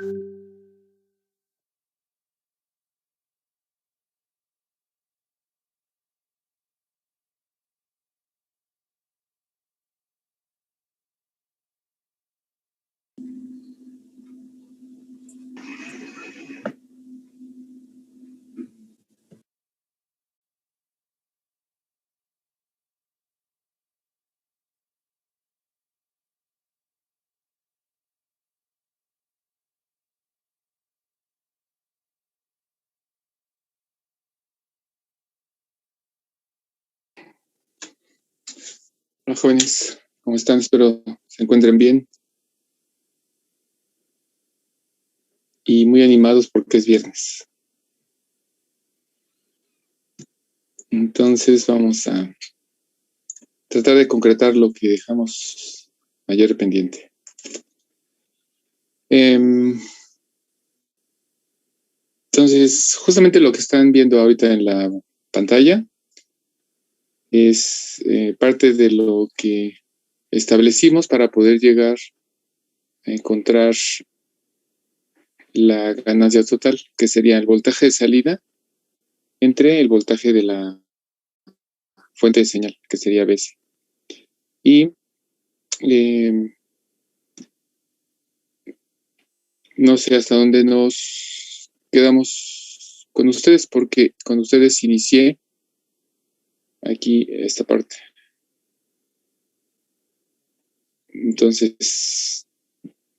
Hola jóvenes, ¿cómo están? Espero se encuentren bien y muy animados porque es viernes. Entonces vamos a tratar de concretar lo que dejamos ayer pendiente. Entonces, justamente lo que están viendo ahorita en la pantalla es parte de lo que establecimos para poder llegar a encontrar la ganancia total, que sería el voltaje de salida entre el voltaje de la fuente de señal, que sería BC. Y no sé hasta dónde nos quedamos con ustedes, porque con ustedes inicié aquí esta parte. Entonces,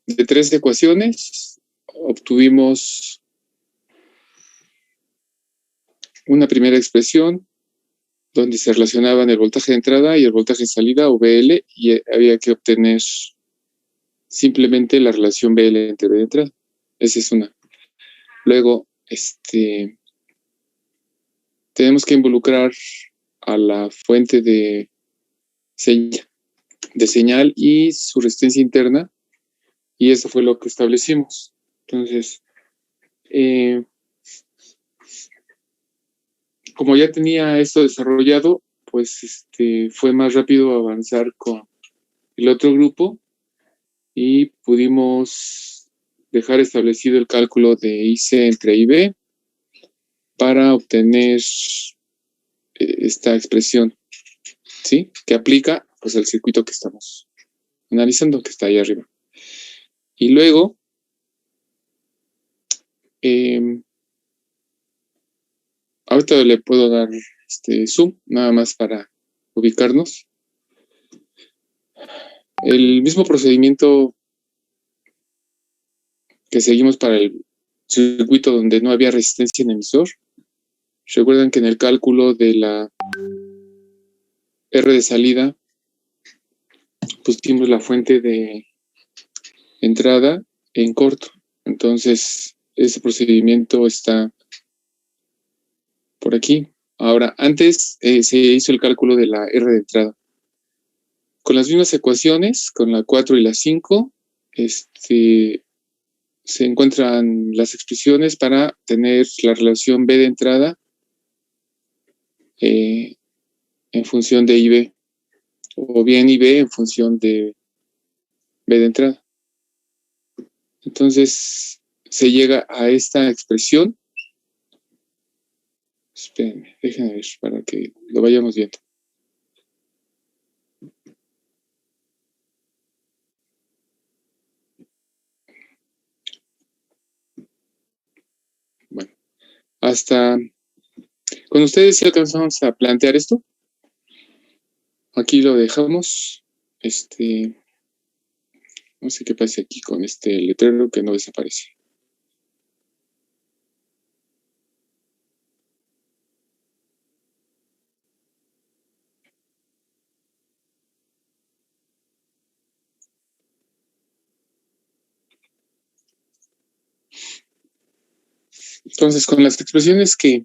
de 3 ecuaciones, obtuvimos una primera expresión donde se relacionaban el voltaje de entrada y el voltaje de salida, o BL, y había que obtener simplemente la relación BL entre B de entrada. Esa es una. Luego, tenemos que involucrar a la fuente de señal y su resistencia interna, y eso fue lo que establecimos. Entonces, como ya tenía esto desarrollado, pues fue más rápido avanzar con el otro grupo y pudimos dejar establecido el cálculo de IC entre IB para obtener esta expresión, ¿sí? Que aplica pues al circuito que estamos analizando, que está ahí arriba. Y luego, ahorita le puedo dar zoom, nada más para ubicarnos. El mismo procedimiento que seguimos para el circuito donde no había resistencia en emisor. Recuerdan que en el cálculo de la R de salida pusimos la fuente de entrada en corto. Entonces, ese procedimiento está por aquí. Ahora, antes se hizo el cálculo de la R de entrada. Con las mismas ecuaciones, con la 4 y la 5, se encuentran las expresiones para tener la relación B de entrada en función de IB, o bien IB en función de B de entrada. Entonces, se llega a esta expresión. Espérenme, déjenme ver para que lo vayamos viendo. Bueno, hasta con ustedes sí alcanzamos a plantear esto. Aquí lo dejamos. No sé qué pasa aquí con este letrero que no desaparece. Entonces, con las expresiones que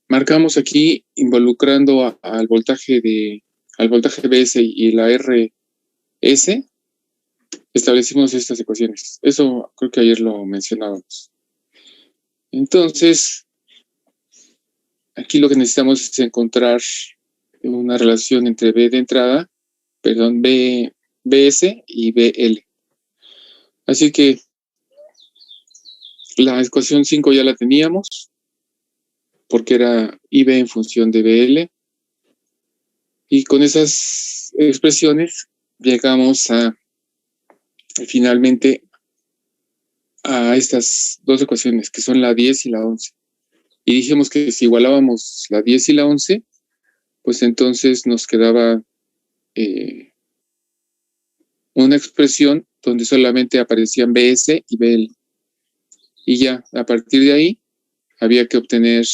marcamos aquí, involucrando al voltaje BS y la RS, establecimos estas ecuaciones. Eso creo que ayer lo mencionábamos. Entonces, aquí lo que necesitamos es encontrar una relación entre B de entrada, BS y BL. Así que la ecuación 5 ya la teníamos, porque era IB en función de BL. Y con esas expresiones llegamos finalmente a estas dos ecuaciones, que son la 10 y la 11. Y dijimos que si igualábamos la 10 y la 11, pues entonces nos quedaba una expresión donde solamente aparecían BS y BL. Y ya, a partir de ahí, había que obtener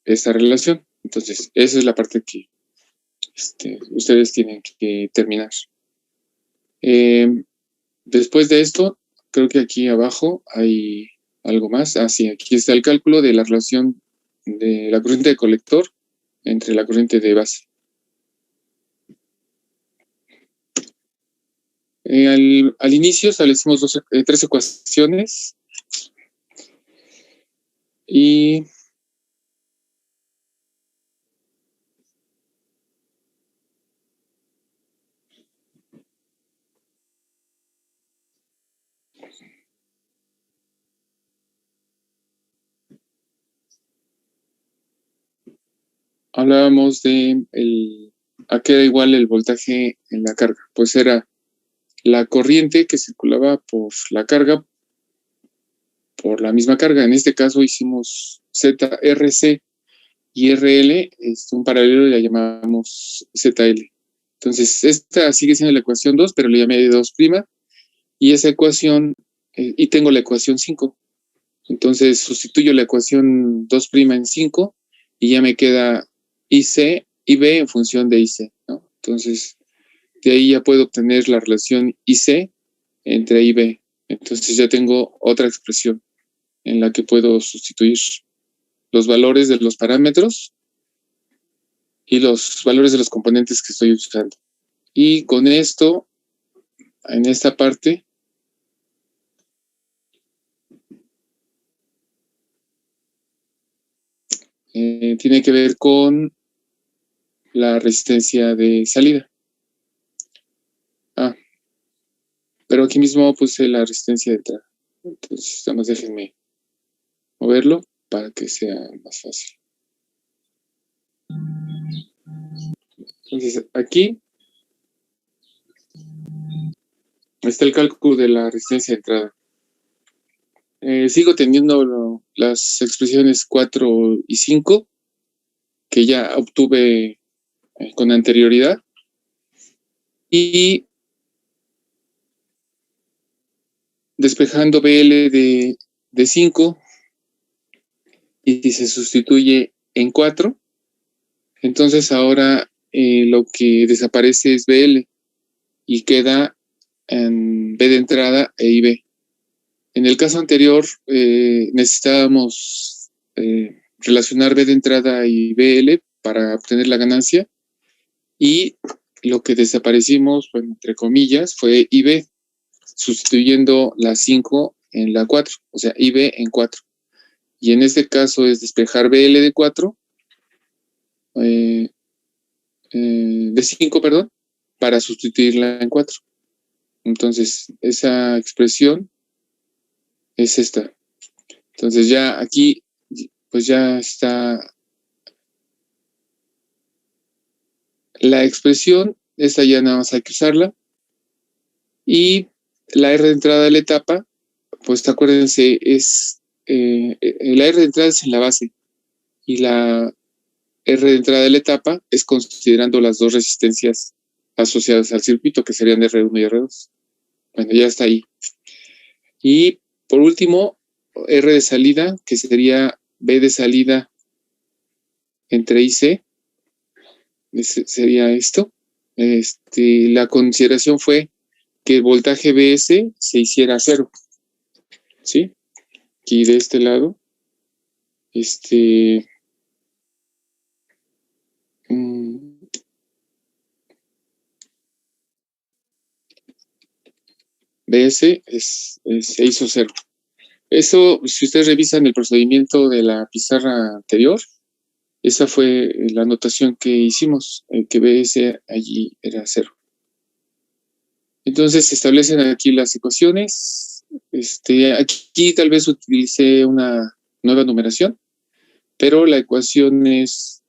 esa relación. Entonces, esa es la parte que ustedes tienen que terminar. Después de esto, creo que aquí abajo hay algo más. Sí, aquí está el cálculo de la relación de la corriente de colector entre la corriente de base. Al inicio establecimos tres ecuaciones y hablábamos de a qué era igual el voltaje en la carga. Pues era la corriente que circulaba por la carga, por la misma carga. En este caso hicimos ZRC y RL, un paralelo, la llamamos ZL. Entonces, esta sigue siendo la ecuación 2, pero le llamé 2', y esa ecuación, y tengo la ecuación 5. Entonces, sustituyo la ecuación 2' en 5, y ya me queda IC y B en función de IC, ¿no? Entonces, de ahí ya puedo obtener la relación IC entre IB. Entonces ya tengo otra expresión en la que puedo sustituir los valores de los parámetros y los valores de los componentes que estoy usando. Y con esto, en esta parte, tiene que ver con la resistencia de salida. Pero aquí mismo puse la resistencia de entrada. Entonces, nada más déjenme moverlo para que sea más fácil. Entonces, aquí está el cálculo de la resistencia de entrada. Sigo teniendo las expresiones 4 y 5, que ya obtuve con anterioridad. Y despejando BL de 5, y si se sustituye en 4, entonces ahora lo que desaparece es BL y queda en B de entrada e IB. En el caso anterior necesitábamos relacionar B de entrada y BL para obtener la ganancia, y lo que desaparecimos, bueno, entre comillas, fue IB, sustituyendo la 5 en la 4, o sea, IB en 4. Y en este caso es despejar BL de 4, de 5, perdón, para sustituirla en 4. Entonces, esa expresión es esta. Entonces ya aquí, pues ya está la expresión, esta ya nada más hay que usarla. Y la R de entrada de la etapa, pues acuérdense, es la R de entrada es en la base, y la R de entrada de la etapa es considerando las dos resistencias asociadas al circuito, que serían R1 y R2. Bueno, ya está ahí. Y por último, R de salida, que sería B de salida entre IC, sería esto. La consideración fue que el voltaje BS se hiciera cero, ¿sí? Aquí de este lado, BS se hizo cero. Eso, si ustedes revisan el procedimiento de la pizarra anterior, esa fue la anotación que hicimos, que BS allí era cero. Entonces se establecen aquí las ecuaciones, Aquí tal vez utilicé una nueva numeración, pero la ecuación es,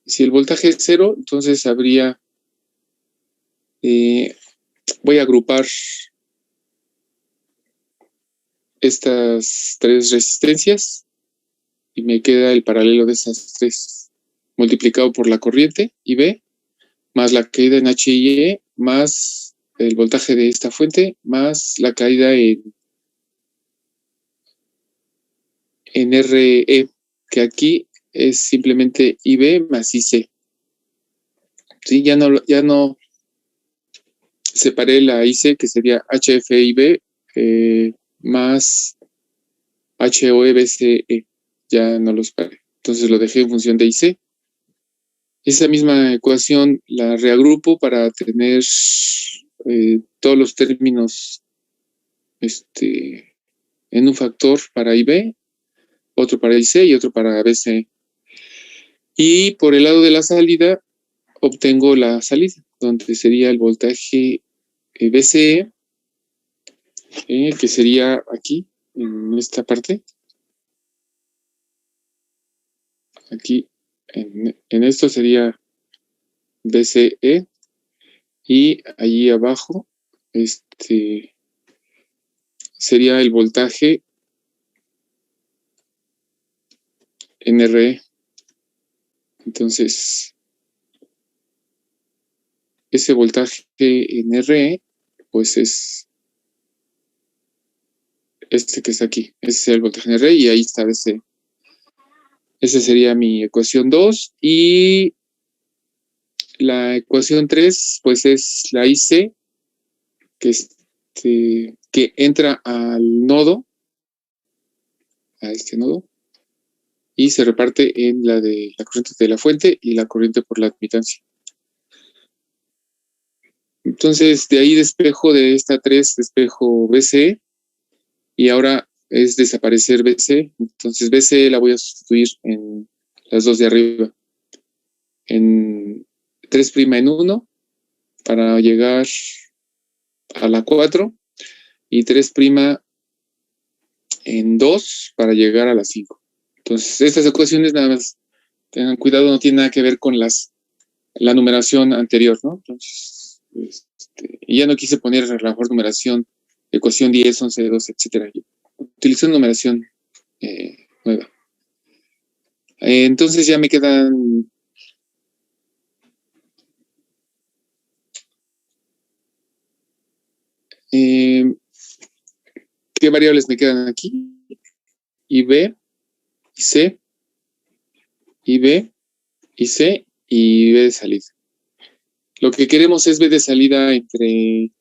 si el voltaje es 0, entonces habría, voy a agrupar estas 3 resistencias y me queda el paralelo de esas 3 multiplicado por la corriente IB más la caída en HIE más el voltaje de esta fuente más la caída en RE, que aquí es simplemente IB más IC. ¿Sí? Ya no separé la IC, que sería HFIB más HOEBCE. Ya no los separé. Entonces lo dejé en función de IC. Esa misma ecuación la reagrupo para tener todos los términos en un factor para IB, otro para IC y otro para BC. Y por el lado de la salida obtengo la salida, donde sería el voltaje BCE, que sería aquí, en esta parte. Aquí, en esto sería BCE. Y allí abajo, sería el voltaje NRE. Entonces, ese voltaje NRE, pues es este que está aquí. Ese es el voltaje NRE y ahí está ese. Esa sería mi ecuación 2. Y la ecuación 3, pues es la IC, que entra al nodo, a este nodo, y se reparte en la de la corriente de la fuente y la corriente por la admitancia. Entonces, de ahí despejo de esta 3, despejo BC, y ahora es desaparecer BC. Entonces, BC la voy a sustituir en las dos de arriba. En 3' en 1 para llegar a la 4 y 3' en 2 para llegar a la 5. Entonces, estas ecuaciones nada más, tengan cuidado, no tienen nada que ver con la numeración anterior, ¿no? Entonces, y ya no quise poner la mejor numeración, ecuación 10, 11, 12, etcétera. Utilicé numeración nueva. Entonces ya me quedan ¿qué variables me quedan aquí? IB, IC, IB, IC y B de salida. Lo que queremos es B de salida entre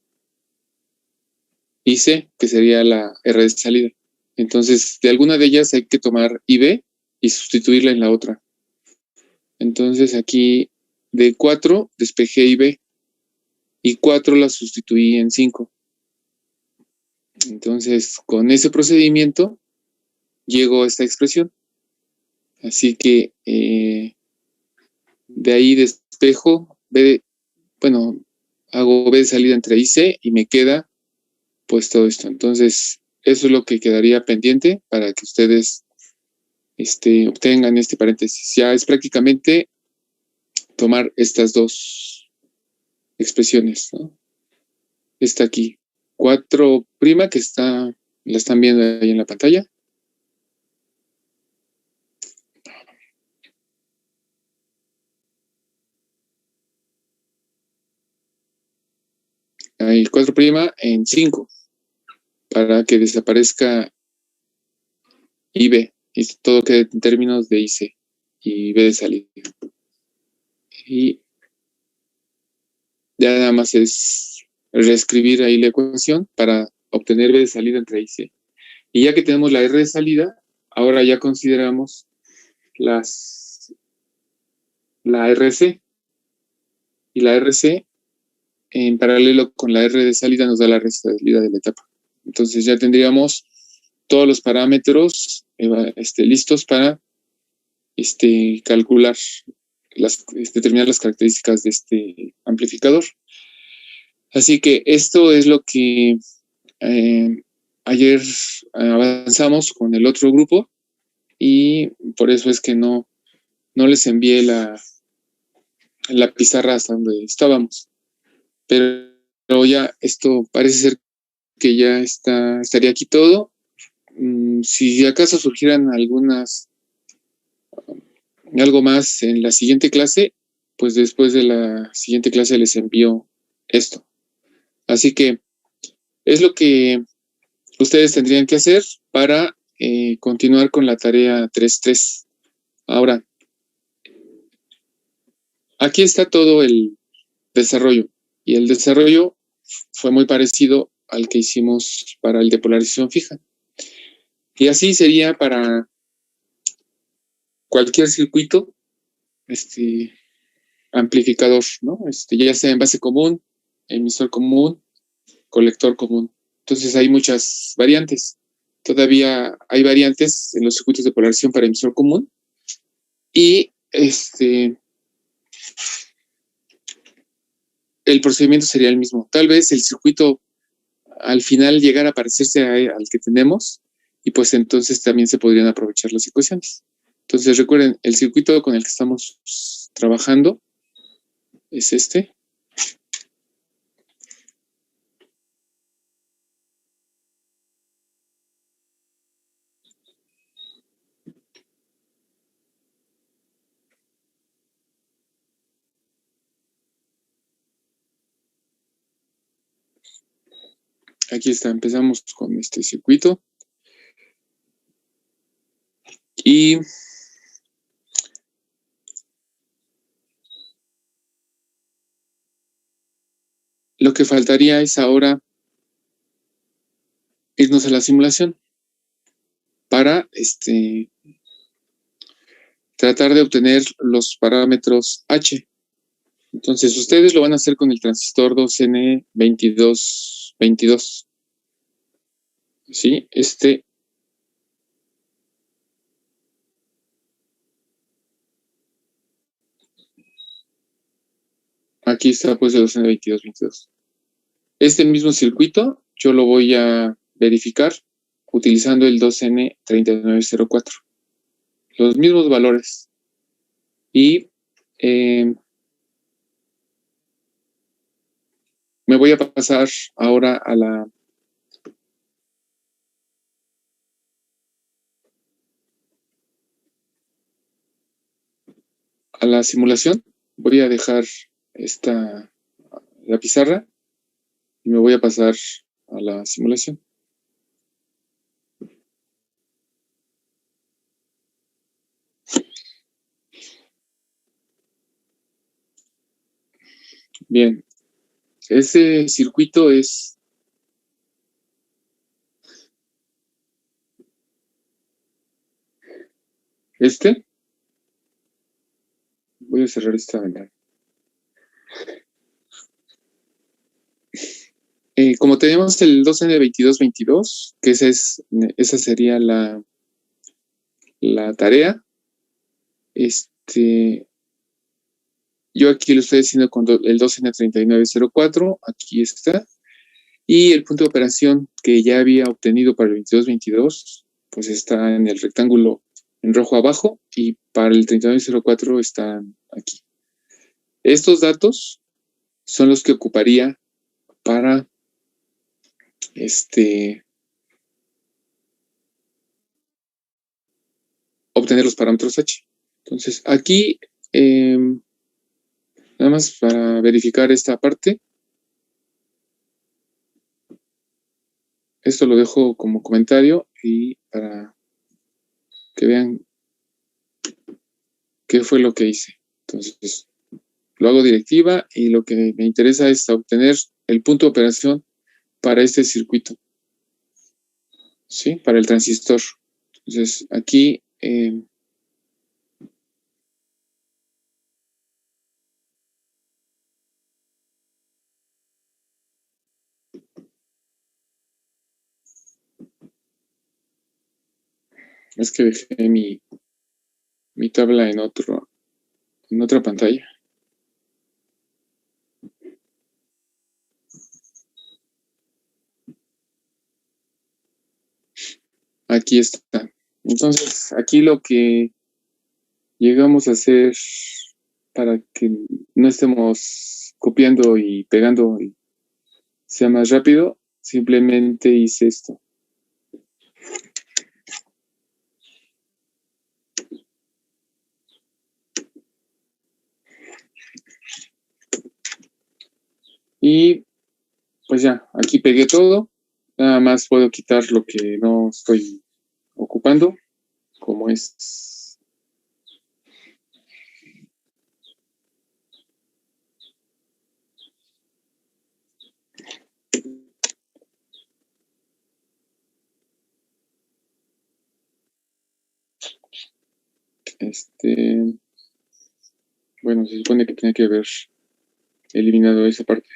IC, que sería la R de salida. Entonces, de alguna de ellas hay que tomar IB y sustituirla en la otra. Entonces, aquí de 4 despejé IB y 4 la sustituí en 5. Entonces, con ese procedimiento llego a esta expresión. Así que de ahí despejo hago B de salida entre IC y me queda pues todo esto. Entonces, eso es lo que quedaría pendiente para que ustedes obtengan este paréntesis. Ya es prácticamente tomar estas dos expresiones, ¿no? Está aquí, 4' que la están viendo ahí en la pantalla. Ahí 4' en 5 para que desaparezca IB y todo quede en términos de IC y B de salida. Y ya nada más es reescribir ahí la ecuación para obtener B de salida entre IC. Y ya que tenemos la R de salida, ahora ya consideramos la RC. Y la RC, en paralelo con la R de salida, nos da la R de salida de la etapa. Entonces ya tendríamos todos los parámetros listos para calcular, determinar las características de este amplificador. Así que esto es lo que ayer avanzamos con el otro grupo y por eso es que no les envié la pizarra hasta donde estábamos. Pero ya esto parece ser que ya estaría aquí todo. Si acaso surgieran algo más en la siguiente clase, pues después de la siguiente clase les envío esto. Así que es lo que ustedes tendrían que hacer para continuar con la tarea 3.3. Ahora, aquí está todo el desarrollo. Y el desarrollo fue muy parecido al que hicimos para el de polarización fija. Y así sería para cualquier circuito amplificador, ¿no? Ya sea en base común, emisor común, colector común. Entonces hay muchas variantes. Todavía hay variantes en los circuitos de polarización para emisor común. Y el procedimiento sería el mismo. Tal vez el circuito al final llegara a parecerse al que tenemos y pues entonces también se podrían aprovechar las ecuaciones. Entonces recuerden, el circuito con el que estamos trabajando es este. Aquí está, empezamos con este circuito. Y lo que faltaría es ahora irnos a la simulación para tratar de obtener los parámetros H. Entonces, ustedes lo van a hacer con el transistor 2N2222. ¿Sí? Aquí está pues el 2N2222. Este mismo circuito yo lo voy a verificar utilizando el 2N3904. Los mismos valores. Y me voy a pasar ahora a la simulación. Voy a dejar la pizarra y me voy a pasar a la simulación. Bien, ese circuito es voy a cerrar esta ventana. Como tenemos el 2N2222, que esa sería la tarea, yo aquí lo estoy haciendo con el 2N3904, aquí está, y el punto de operación que ya había obtenido para el 2222, pues está en el rectángulo en rojo abajo, y para el 3904 están aquí. Estos datos son los que ocuparía para obtener los parámetros H. Entonces, aquí, nada más para verificar esta parte, esto lo dejo como comentario y para que vean qué fue lo que hice. Entonces, lo hago directiva y lo que me interesa es obtener el punto de operación para este circuito, ¿sí? Para el transistor. Entonces, aquí es que dejé mi tabla en otra pantalla. Aquí está. Entonces, aquí lo que llegamos a hacer para que no estemos copiando y pegando y sea más rápido, simplemente hice esto. Y pues ya, aquí pegué todo. Nada más puedo quitar lo que no estoy ocupando, como es. Bueno, se supone que tenía que haber eliminado esa parte.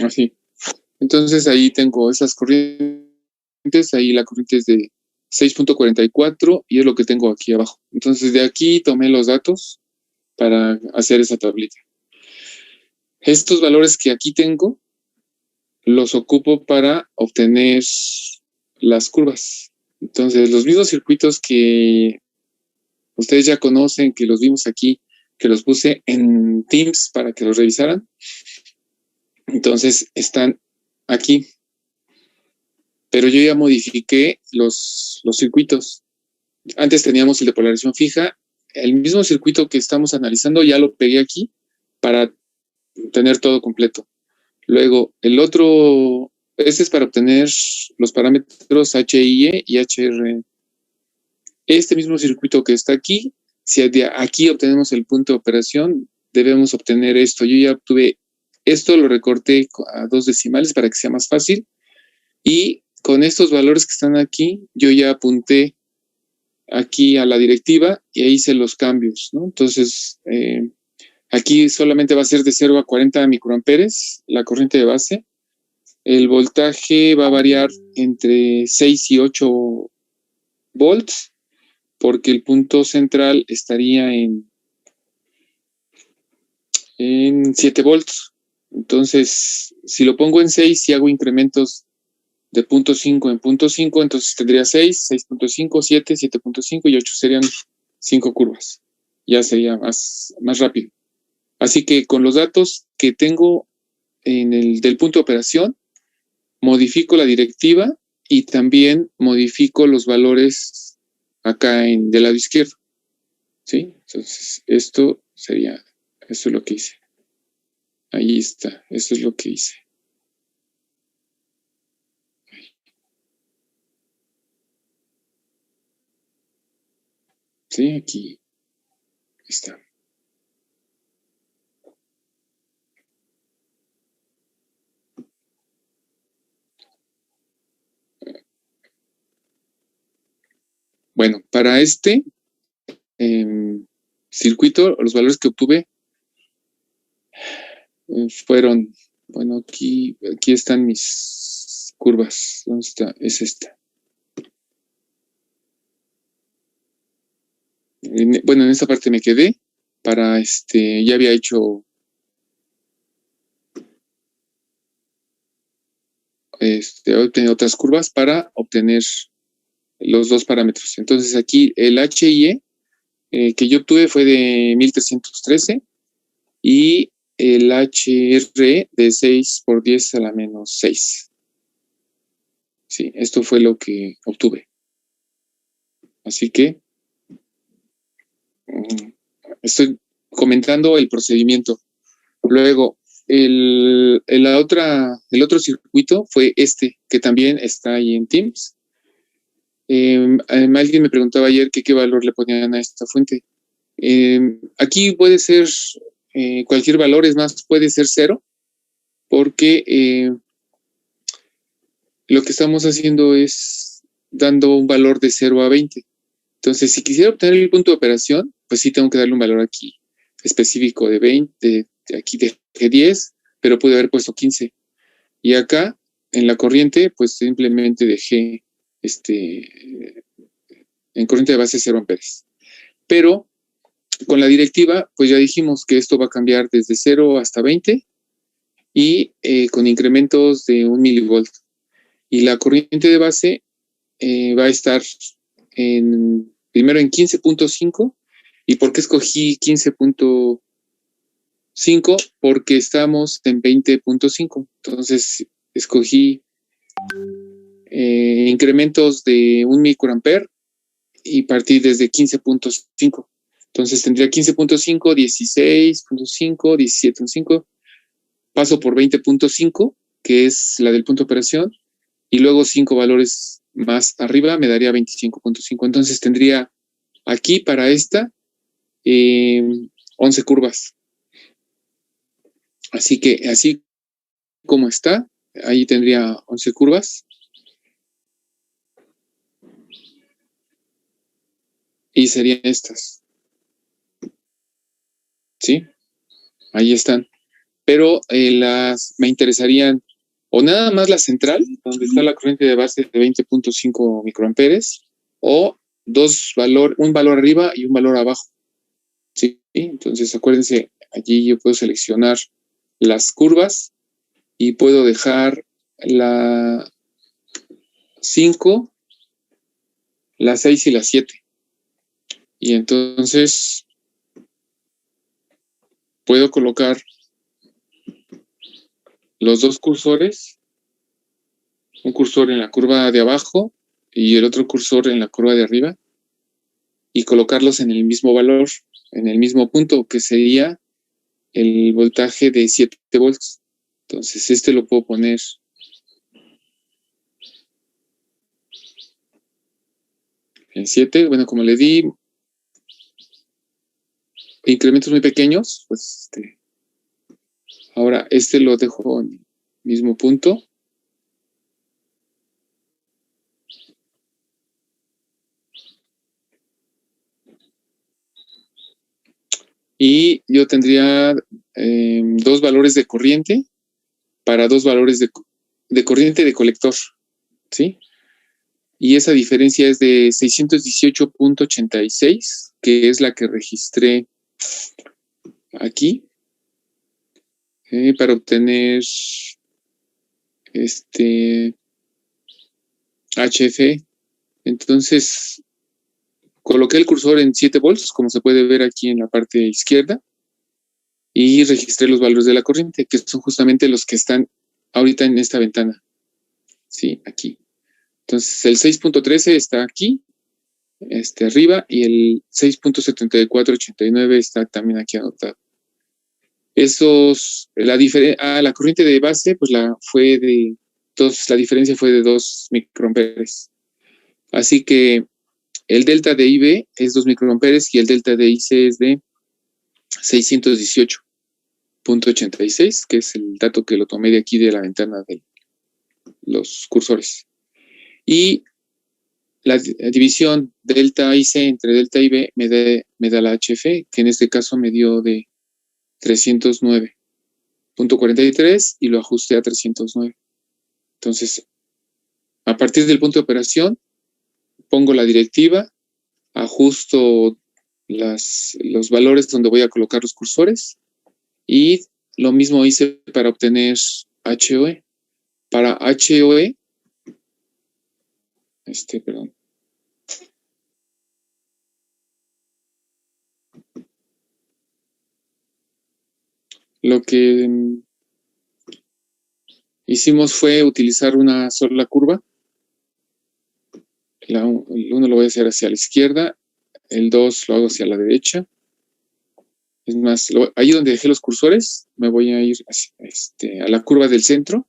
Así. Entonces ahí tengo esas corrientes, ahí la corriente es de 6.44 y es lo que tengo aquí abajo. Entonces de aquí tomé los datos para hacer esa tablita. Estos valores que aquí tengo los ocupo para obtener las curvas. Entonces los mismos circuitos que ustedes ya conocen, que los vimos aquí, que los puse en Teams para que los revisaran, entonces están aquí. Pero yo ya modifiqué los circuitos. Antes teníamos el de polarización fija. El mismo circuito que estamos analizando ya lo pegué aquí para tener todo completo. Luego, el otro, este es para obtener los parámetros HIE y HR. Este mismo circuito que está aquí, si de aquí obtenemos el punto de operación, debemos obtener esto. Yo ya obtuve esto, lo recorté a 2 decimales para que sea más fácil. Y con estos valores que están aquí, yo ya apunté aquí a la directiva y ahí hice los cambios, ¿no? Entonces, aquí solamente va a ser de 0 a 40 microamperes la corriente de base. El voltaje va a variar entre 6 y 8 volts, porque el punto central estaría en 7 volts. Entonces, si lo pongo en 6 y hago incrementos de 0.5 en 0.5, entonces tendría 6, 6.5, 7, 7.5 y 8 serían 5 curvas. Ya sería más rápido. Así que con los datos que tengo del punto de operación, modifico la directiva y también modifico los valores acá del lado izquierdo. ¿Sí? Entonces, esto es lo que hice. Ahí está, eso es lo que hice. Sí, aquí está. Bueno, para este circuito, los valores que obtuve fueron, bueno, aquí están mis curvas. ¿Dónde está? Es esta. Bueno, en esta parte me quedé para ya había hecho obtener otras curvas para obtener los dos parámetros. Entonces aquí el HIE que yo obtuve fue de 1313 y el HR de 6 por 10 a la menos 6. Sí, esto fue lo que obtuve. Así que estoy comentando el procedimiento. Luego, el otro circuito fue este, que también está ahí en Teams. Alguien me preguntaba ayer qué valor le ponían a esta fuente. Aquí puede ser cualquier valor, es más, puede ser 0, porque lo que estamos haciendo es dando un valor de 0 a 20. Entonces, si quisiera obtener el punto de operación, pues sí tengo que darle un valor aquí. específico de 20, de aquí dejé 10, pero pude haber puesto 15. Y acá, en la corriente, pues simplemente dejé en corriente de base 0 amperes. Pero con la directiva, pues ya dijimos que esto va a cambiar desde 0 hasta 20 y con incrementos de 1 milivolt. Y la corriente de base va a estar primero en 15.5. ¿Y por qué escogí 15.5? Porque estamos en 20.5. Entonces escogí incrementos de 1 microampere y partí desde 15.5. Entonces tendría 15.5, 16.5, 17.5. Paso por 20.5, que es la del punto de operación, y luego 5 valores más arriba me daría 25.5. Entonces tendría aquí para esta 11 curvas. Así que así como está, ahí tendría 11 curvas. Y serían estas. ¿Sí? Ahí están. Pero me interesarían o nada más la central, donde está la corriente de base de 20.5 microamperes, o un valor arriba y un valor abajo. ¿Sí? Entonces acuérdense, allí yo puedo seleccionar las curvas y puedo dejar la 5, la 6 y la 7. Y entonces puedo colocar los dos cursores, un cursor en la curva de abajo y el otro cursor en la curva de arriba, y colocarlos en el mismo valor, en el mismo punto, que sería el voltaje de 7 volts. Entonces lo puedo poner en 7. Bueno, como le di incrementos muy pequeños, pues ahora lo dejo en el mismo punto. Y yo tendría 2 valores de corriente para 2 valores de corriente de colector, ¿sí? Y esa diferencia es de 618.86, que es la que registré aquí, para obtener HF. Entonces, coloqué el cursor en 7 volts, como se puede ver aquí en la parte izquierda, y registré los valores de la corriente, que son justamente los que están ahorita en esta ventana. Sí, aquí. Entonces, el 6.13 está aquí, arriba, y el 6.7489 está también aquí anotado. La corriente de base, pues la diferencia fue de 2 microamperes. Así que el delta de IB es 2 microamperes y el delta de IC es de 618.86, que es el dato que lo tomé de aquí de la ventana de los cursores. Y la división delta IC entre delta IB me da la HF, que en este caso me dio de 309.43 y lo ajusté a 309. Entonces, a partir del punto de operación, pongo la directiva, ajusto los valores donde voy a colocar los cursores, y lo mismo hice para obtener HOE. Para HOE, perdón. Lo que hicimos fue utilizar una sola curva. El 1 lo voy a hacer hacia la izquierda, el 2 lo hago hacia la derecha. Es más, ahí donde dejé los cursores, me voy a ir a la curva del centro.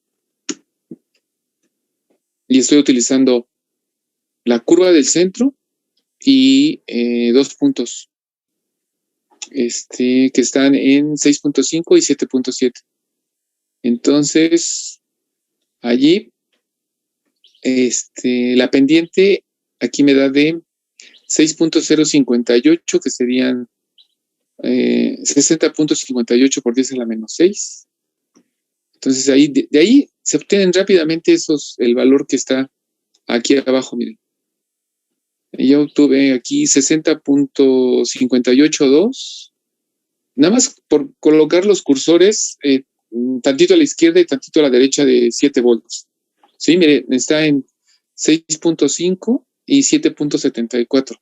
Y estoy utilizando la curva del centro y 2 puntos que están en 6.5 y 7.7. Entonces, allí, la pendiente aquí me da de 6.058, que serían 60.58 por 10 a la menos 6. Entonces ahí, de ahí se obtienen rápidamente el valor que está aquí abajo, miren. Yo obtuve aquí 60.582. Nada más por colocar los cursores tantito a la izquierda y tantito a la derecha de 7 volts. Sí, mire, está en 6.5 y 7.74.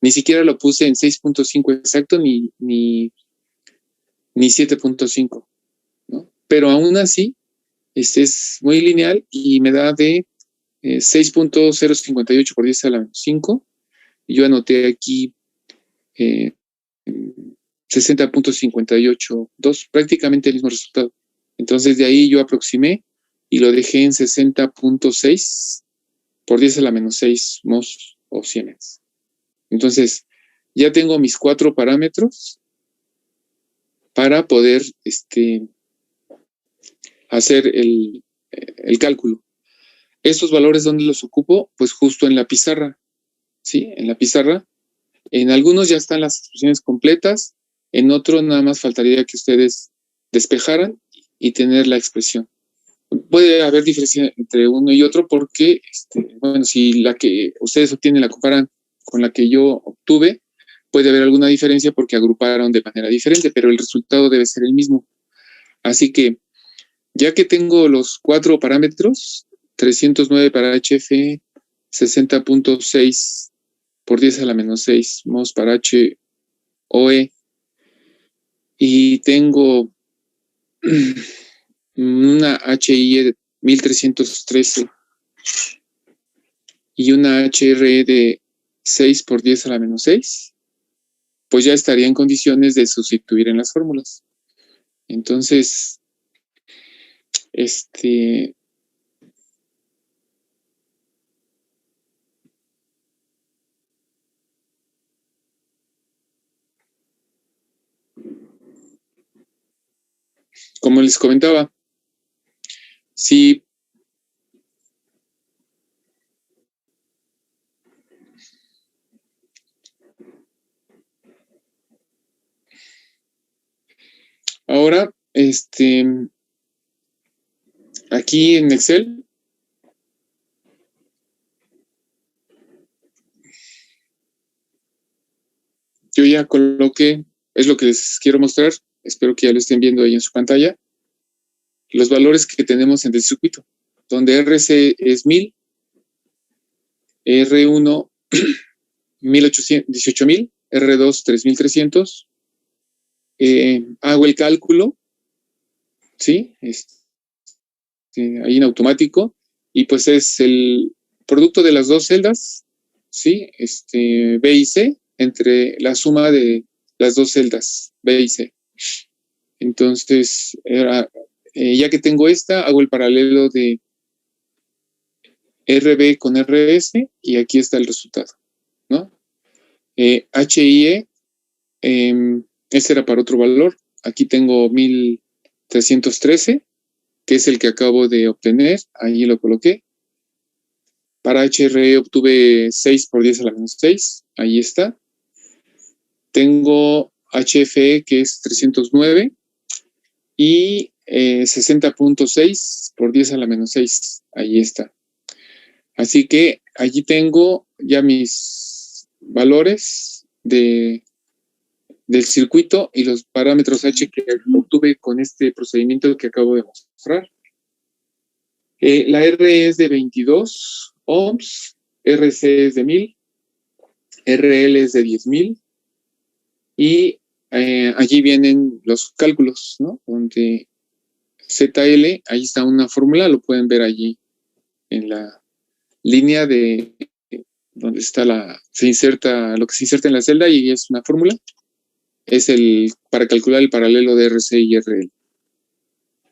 Ni siquiera lo puse en 6.5 exacto ni 7.5, ¿no? Pero aún así, este es muy lineal y me da de 6.058 por 10 a la menos 5. Yo anoté aquí 60.582, prácticamente el mismo resultado. Entonces de ahí yo aproximé y lo dejé en 60.6 por 10 a la menos 6 mos o Siemens. Entonces ya tengo mis 4 parámetros para poder hacer el cálculo. Estos valores, ¿dónde los ocupo? Pues justo en la pizarra, ¿sí? En la pizarra. En algunos ya están las expresiones completas, en otros nada más faltaría que ustedes despejaran y tener la expresión. Puede haber diferencia entre uno y otro porque, bueno, si la que ustedes obtienen la comparan con la que yo obtuve, puede haber alguna diferencia porque agruparon de manera diferente, pero el resultado debe ser el mismo. Así que, ya que tengo los 4 parámetros, 309 para HF, 60.6 por 10 a la menos 6 mos para HOE, y tengo una HIE 1313 y una HRE de 6 por 10 a la menos 6, pues ya estaría en condiciones de sustituir en las fórmulas. Entonces, como les comentaba, si ahora, aquí en Excel, yo ya coloqué, es lo que les quiero mostrar, espero que ya lo estén viendo ahí en su pantalla, los valores que tenemos en el circuito, donde RC es 1000, R1 18.000, R2 3.300. Hago el cálculo, ¿sí? Ahí en automático, y pues es el producto de las dos celdas, ¿sí? B y C, entre la suma de las dos celdas, B y C. Entonces, ya que tengo esta, hago el paralelo de RB con RS y aquí está el resultado, ¿no? HIE, este era para otro valor. Aquí tengo 1313, que es el que acabo de obtener. Ahí lo coloqué. Para HRE obtuve 6 por 10 a la menos 6. Ahí está. Tengo HFE, que es 309. Y 60.6 por 10 a la menos 6. Ahí está. Así que allí tengo ya mis valores del circuito y los parámetros H que obtuve con este procedimiento que acabo de mostrar. La R es de 22 ohms, RC es de 1000, RL es de 10.000 y allí vienen los cálculos, ¿no? Donde ZL, ahí está una fórmula, lo pueden ver allí en la línea de donde está se inserta lo que se inserta en la celda y es una fórmula. Es para calcular el paralelo de RC y RL.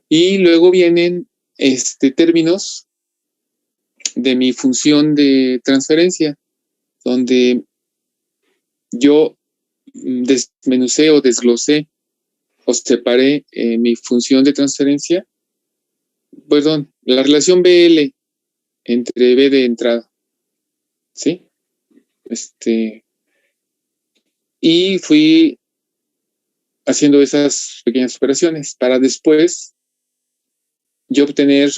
Y luego vienen términos de mi función de transferencia, donde yo desmenucé o desglosé o separé mi función de transferencia, perdón, la relación BL entre B de entrada, ¿sí? Y fui haciendo esas pequeñas operaciones para después yo obtener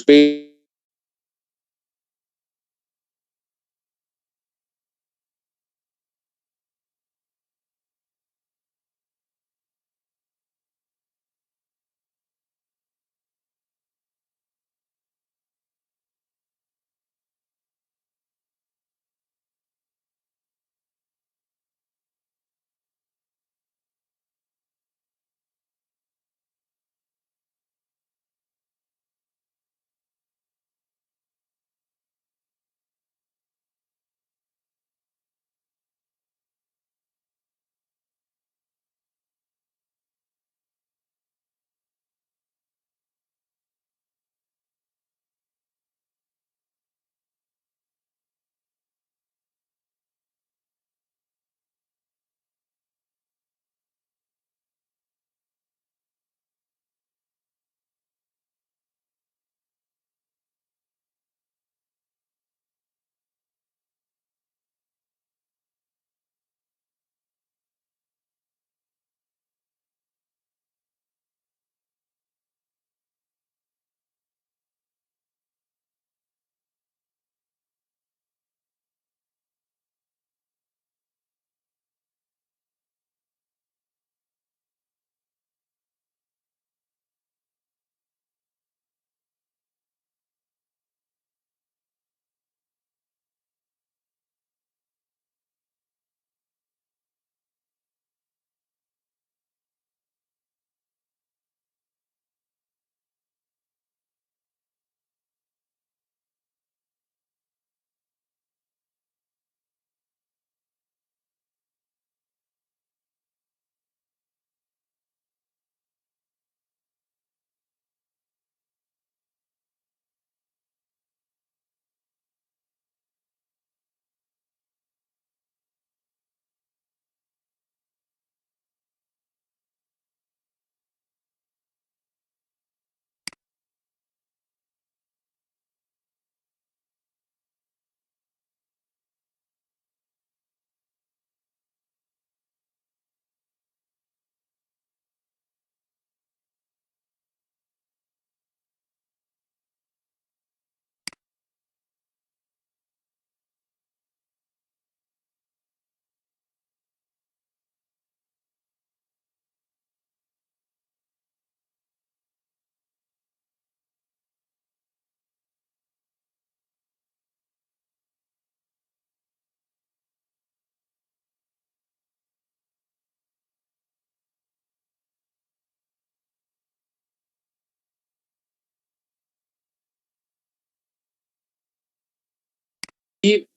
y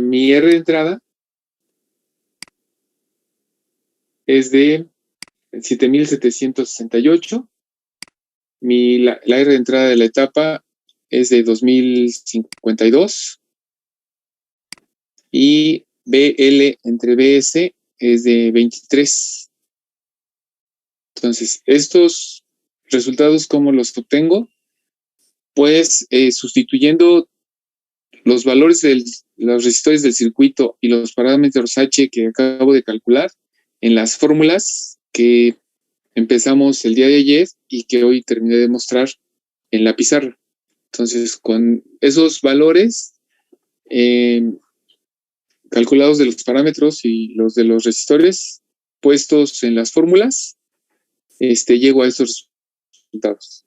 mi R de entrada es de 7768. La R de entrada de la etapa es de 2052 y BL entre BS es de 23. Entonces, estos resultados, ¿cómo los obtengo? Pues sustituyendo los valores de los resistores del circuito y los parámetros H que acabo de calcular en las fórmulas que empezamos el día de ayer y que hoy terminé de mostrar en la pizarra. Entonces, con esos valores calculados de los parámetros y los de los resistores puestos en las fórmulas, llego a estos resultados.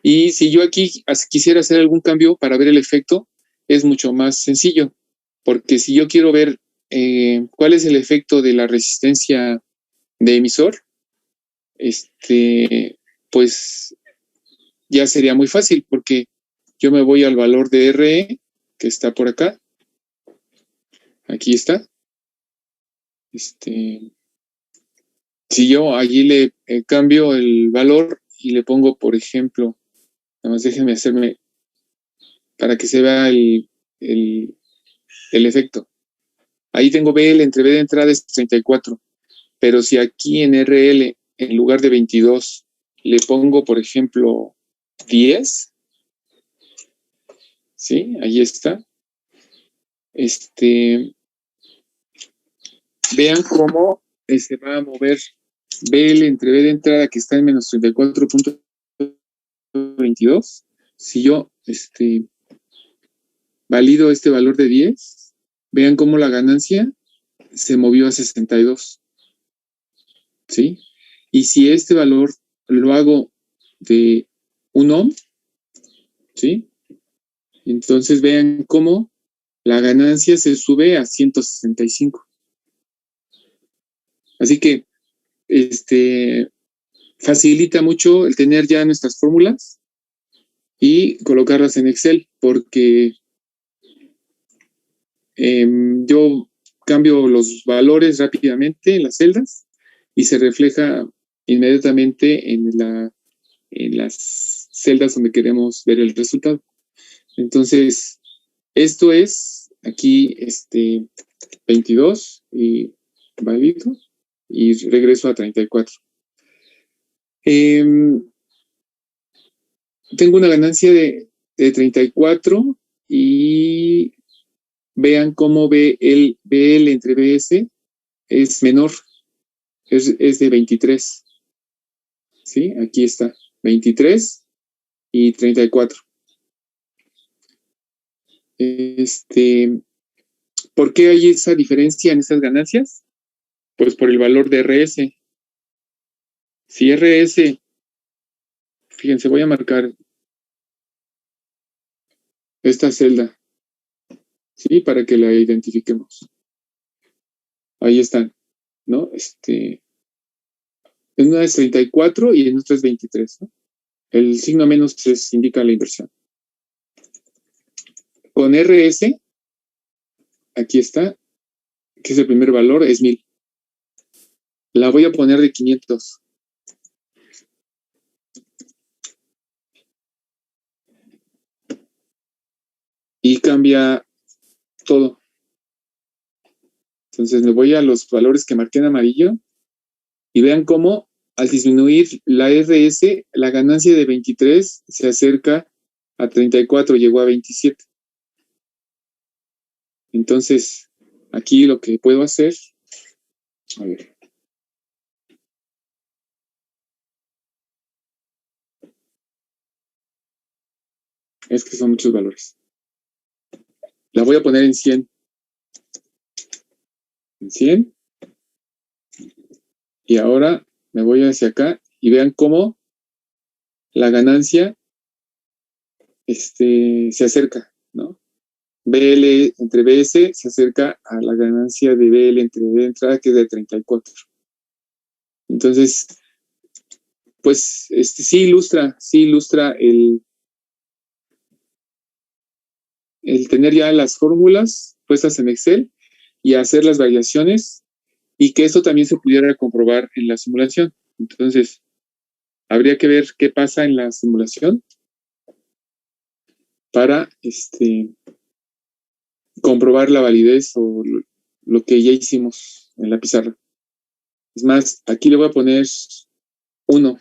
Y si yo aquí quisiera hacer algún cambio para ver el efecto, es mucho más sencillo, porque si yo quiero ver cuál es el efecto de la resistencia de emisor, pues ya sería muy fácil, porque yo me voy al valor de RE, que está por acá. Aquí está. Si yo allí le cambio el valor y le pongo, por ejemplo, nada más déjenme hacerme para que se vea el efecto. Ahí tengo BL entre B de entrada es 34, pero si aquí en RL, en lugar de 22, le pongo, por ejemplo, 10, ¿sí? Ahí está. Vean cómo va a mover BL entre B de entrada, que está en menos 34.22. Si yo valido este valor de 10, vean cómo la ganancia se movió a 62. ¿Sí? Y si este valor lo hago de 1 ohm, ¿sí? Entonces vean cómo la ganancia se sube a 165. Así que facilita mucho el tener ya nuestras fórmulas y colocarlas en Excel, porque yo cambio los valores rápidamente en las celdas y se refleja inmediatamente en las celdas donde queremos ver el resultado. Entonces, esto es aquí 22 y valido y regreso a 34. Tengo una ganancia de 34 y vean cómo BL entre BS es menor, es de 23. ¿Sí? Aquí está, 23 y 34. ¿Por qué hay esa diferencia en esas ganancias? Pues por el valor de RS. Si RS, fíjense, voy a marcar esta celda, ¿sí? Para que la identifiquemos. Ahí están, ¿no? En una es 34 y en otra es 23, ¿no? El signo menos indica la inversión. Con RS, aquí está, que es el primer valor, es 1000. La voy a poner de 500. Y cambia todo. Entonces me voy a los valores que marqué en amarillo y vean cómo al disminuir la RS, la ganancia de 23 se acerca a 34, llegó a 27. Entonces, aquí lo que puedo hacer, a ver. Es que son muchos valores. La voy a poner en 100. En 100. Y ahora me voy hacia acá y vean cómo la ganancia se acerca, ¿no? BL entre BS se acerca a la ganancia de BL entre B de entrada, que es de 34. Entonces, pues sí ilustra el tener ya las fórmulas puestas en Excel y hacer las variaciones, y que esto también se pudiera comprobar en la simulación. Entonces, habría que ver qué pasa en la simulación para comprobar la validez o lo que ya hicimos en la pizarra. Es más, aquí le voy a poner 1.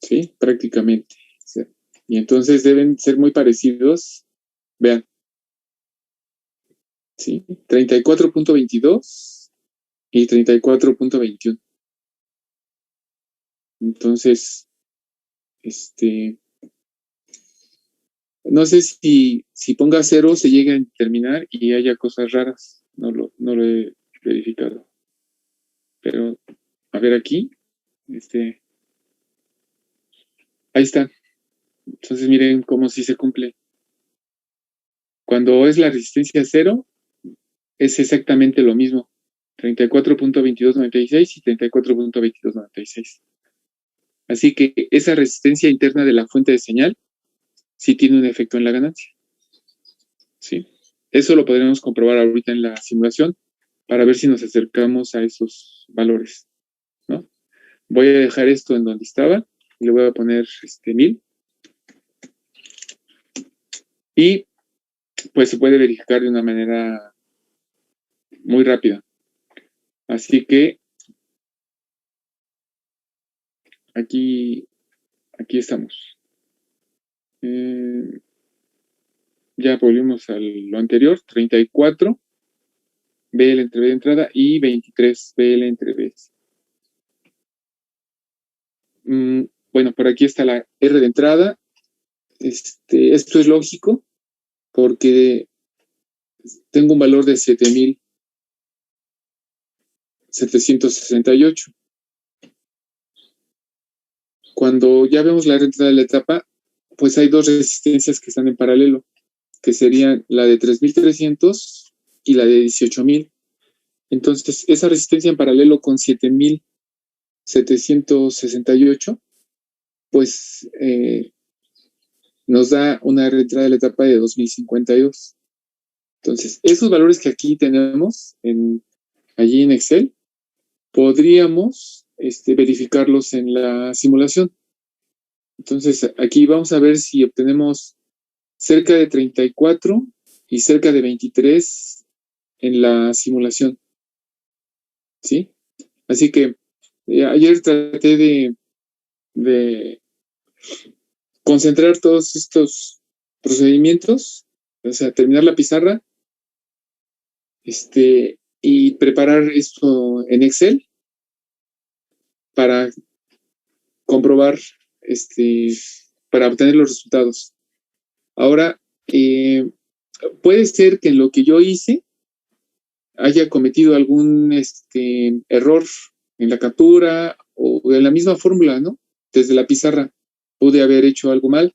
¿Sí? Prácticamente. ¿Sí? Y entonces deben ser muy parecidos. Vean. ¿Sí? 34.22 y 34.21. Entonces, no sé si ponga 0 se llega a terminar y haya cosas raras. No lo he verificado. Pero, a ver aquí. Ahí está. Entonces miren cómo sí se cumple. Cuando es la resistencia 0, es exactamente lo mismo. 34.2296 y 34.2296. Así que esa resistencia interna de la fuente de señal sí tiene un efecto en la ganancia. ¿Sí? Eso lo podremos comprobar ahorita en la simulación para ver si nos acercamos a esos valores, ¿no? Voy a dejar esto en donde estaba y le voy a poner 1000. Y pues se puede verificar de una manera muy rápida. Así que aquí estamos. Ya volvimos a lo anterior, 34 BL entre B de entrada y 23 BL entre B. Bueno, por aquí está la R de entrada. Esto es lógico porque tengo un valor de 7,768. Cuando ya vemos la R de entrada de la etapa, pues hay dos resistencias que están en paralelo, que serían la de 3,300 y la de 18,000. Entonces, esa resistencia en paralelo con 7,768, pues nos da una entrada de la etapa de 2,052. Entonces, esos valores que aquí tenemos allí en Excel, podríamos verificarlos en la simulación. Entonces, aquí vamos a ver si obtenemos cerca de 34 y cerca de 23 en la simulación. ¿Sí? Así que ayer traté de concentrar todos estos procedimientos, o sea, terminar la pizarra, y preparar esto en Excel para comprobar, para obtener los resultados. Ahora, puede ser que en lo que yo hice haya cometido algún error en la captura o en la misma fórmula, ¿no? Desde la pizarra pude haber hecho algo mal.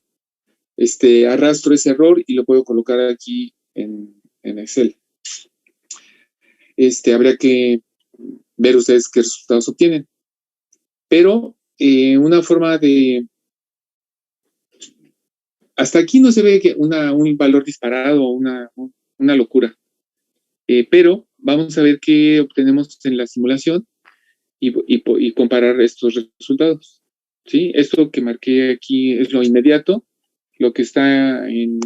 Arrastro ese error y lo puedo colocar aquí en Excel. Habría que ver ustedes qué resultados obtienen. Pero una forma de... Hasta aquí no se ve que un valor disparado o una locura. Pero vamos a ver qué obtenemos en la simulación y comparar estos resultados. ¿Sí? Esto que marqué aquí es lo inmediato, lo que está en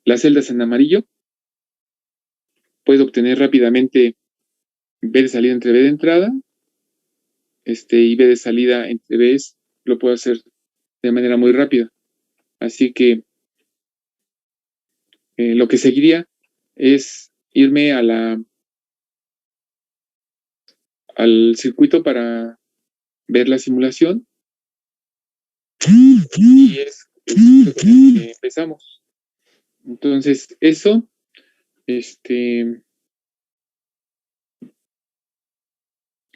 las celdas en amarillo. Puedo obtener rápidamente B de salida entre B de entrada, y B de salida entre B, lo puedo hacer de manera muy rápida. Así que lo que seguiría es irme al circuito para ver la simulación, y es con el que empezamos. Entonces, eso,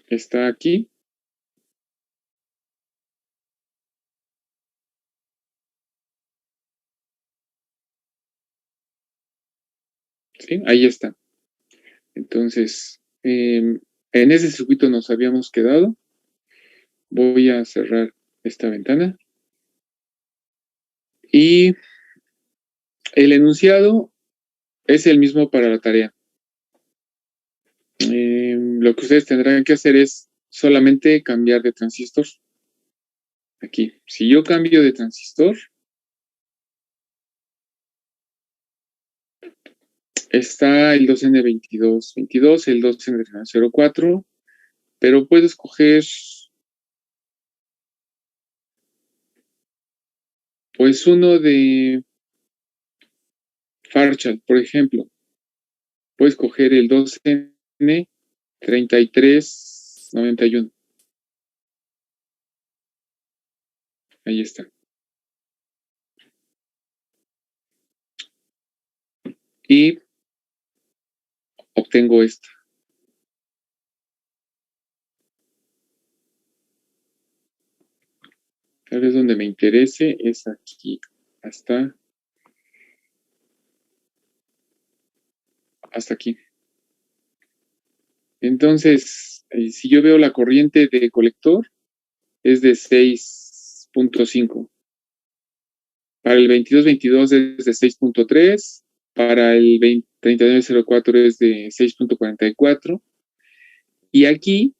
está aquí. ¿Sí? Ahí está. Entonces, en ese circuito nos habíamos quedado. Voy a cerrar esta ventana. Y el enunciado es el mismo para la tarea. Lo que ustedes tendrán que hacer es solamente cambiar de transistor. Aquí, si yo cambio de transistor, está el 2N22, el 2N04, pero puedo escoger pues uno de Fairchild, por ejemplo. Puedo escoger el 2N3391. Ahí está. Y obtengo esta. Tal vez donde me interese es aquí, hasta aquí. Entonces, si yo veo la corriente de colector, es de 6,5. Para el 2222 es de 6,3. Para el 3904 es de 6,44. Y aquí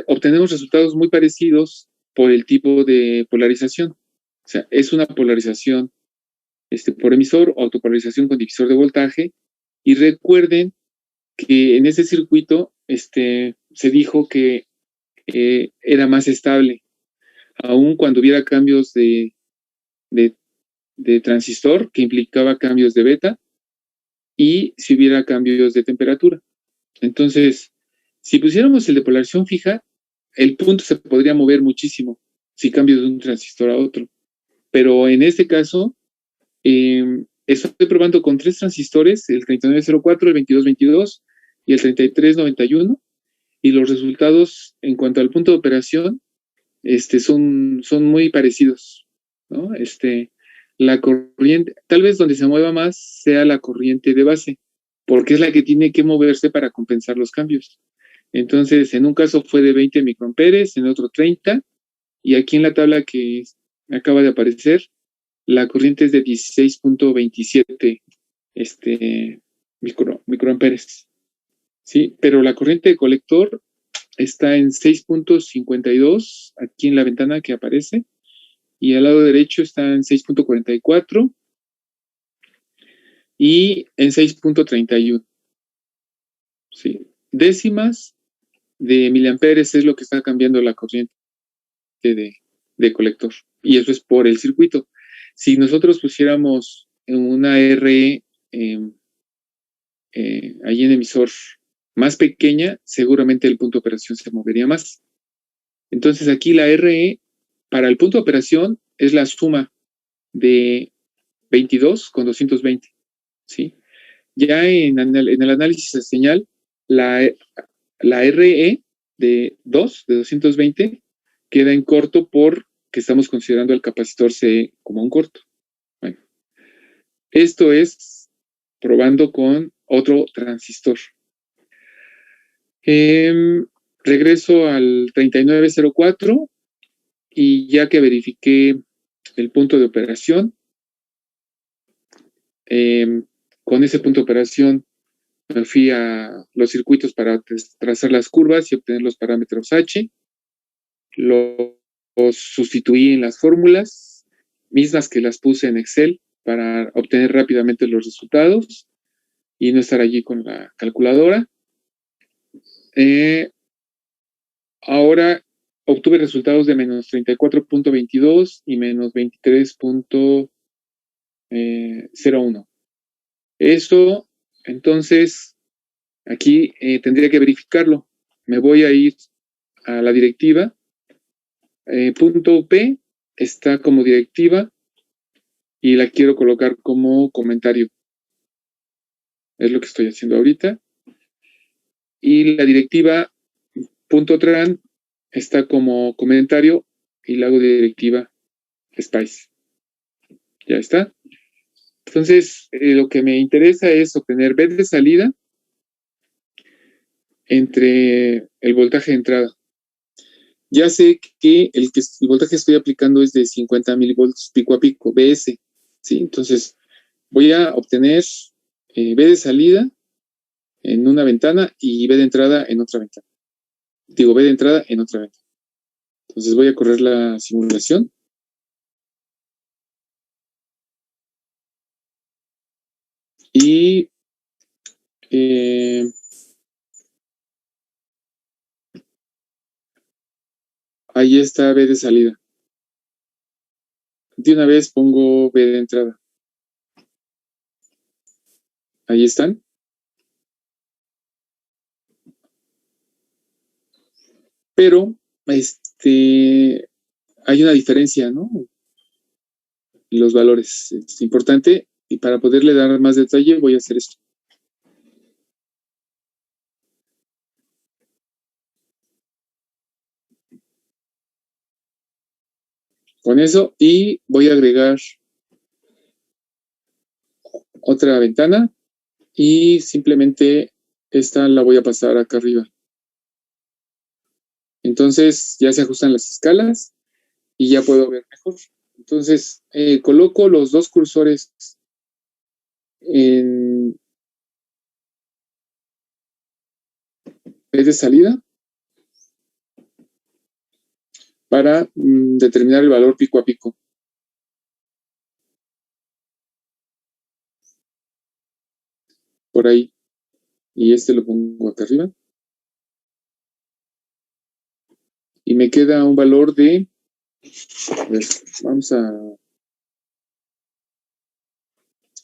obtenemos resultados muy parecidos por el tipo de polarización. O sea, es una polarización por emisor o autopolarización con divisor de voltaje. Y recuerden que en ese circuito se dijo que era más estable, aun cuando hubiera cambios de transistor que implicaba cambios de beta, y si hubiera cambios de temperatura. Entonces, si pusiéramos el de polarización fija, el punto se podría mover muchísimo si cambio de un transistor a otro. Pero en este caso, estoy probando con 3 transistores, el 3904, el 2222 y el 3391, y los resultados en cuanto al punto de operación son muy parecidos, ¿no? La corriente, tal vez donde se mueva más sea la corriente de base, porque es la que tiene que moverse para compensar los cambios. Entonces, en un caso fue de 20 microamperes, en otro 30, y aquí en la tabla que acaba de aparecer, la corriente es de 16.27 microamperes, ¿sí? Pero la corriente de colector está en 6.52, aquí en la ventana que aparece, y al lado derecho está en 6.44 y en 6.31, ¿sí? Décimas de miliamperes es lo que está cambiando la corriente de colector, y eso es por el circuito. Si nosotros pusiéramos una RE ahí en emisor más pequeña, seguramente el punto de operación se movería más. Entonces aquí la RE para el punto de operación es la suma de 22 con 220, ¿sí? Ya en el análisis de señal, la RE de 220, queda en corto porque estamos considerando el capacitor C como un corto. Bueno, esto es probando con otro transistor. Regreso al 3904 y ya que verifiqué el punto de operación, con ese punto de operación me fui a los circuitos para trazar las curvas y obtener los parámetros H. Los sustituí en las fórmulas, mismas que las puse en Excel para obtener rápidamente los resultados y no estar allí con la calculadora. Ahora obtuve resultados de menos 34.22 y menos 23.01. Eso, entonces, aquí tendría que verificarlo. Me voy a ir a la directiva. Punto P está como directiva y la quiero colocar como comentario. Es lo que estoy haciendo ahorita. Y la directiva punto tran está como comentario y la hago de directiva Spice. Ya está. Entonces, lo que me interesa es obtener B de salida entre el voltaje de entrada. Ya sé que el voltaje que estoy aplicando es de 50 milivolts pico a pico, BS, ¿sí? Entonces, voy a obtener B de salida en una ventana y B de entrada en otra ventana. Digo, B de entrada en otra ventana. Entonces, voy a correr la simulación. Y ahí está B de salida. De una vez pongo B de entrada. Ahí están. Pero, hay una diferencia, ¿no? Los valores. Es importante y para poderle dar más detalle voy a hacer esto. Con eso y voy a agregar otra ventana y simplemente esta la voy a pasar acá arriba. Entonces ya se ajustan las escalas y ya puedo ver mejor. Entonces coloco los dos cursores en vez de salida para determinar el valor pico a pico. Por ahí. Y lo pongo acá arriba. Y me queda un valor de... A ver, vamos a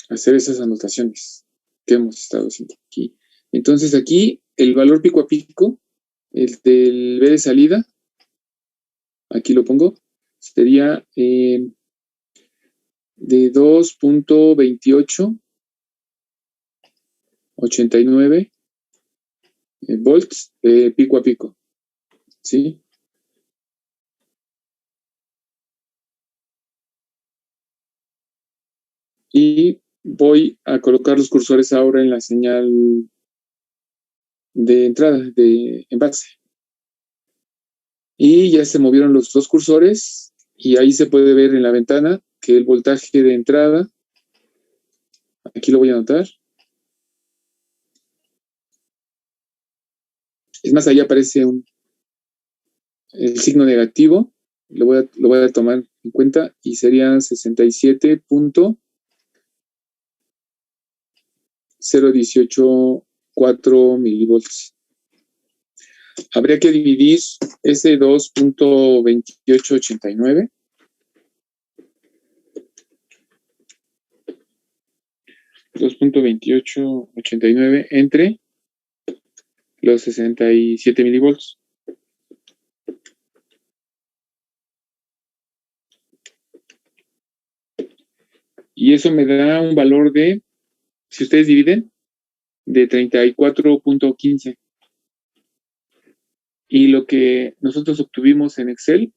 hacer esas anotaciones. que hemos estado haciendo aquí. Entonces aquí el valor pico a pico, el del B de salida, aquí lo pongo, sería de 2.2889 volts pico a pico, ¿sí? Y voy a colocar los cursores ahora en la señal de entrada, de envase. Y ya se movieron los dos cursores y ahí se puede ver en la ventana que el voltaje de entrada, aquí lo voy a anotar. Es más, ahí aparece el signo negativo, lo voy a tomar en cuenta y sería 67.0184 milivolts. Habría que dividir ese 2.2889 entre los 67 milivolts. Y eso me da un valor de, si ustedes dividen, de 34.15. Y lo que nosotros obtuvimos en Excel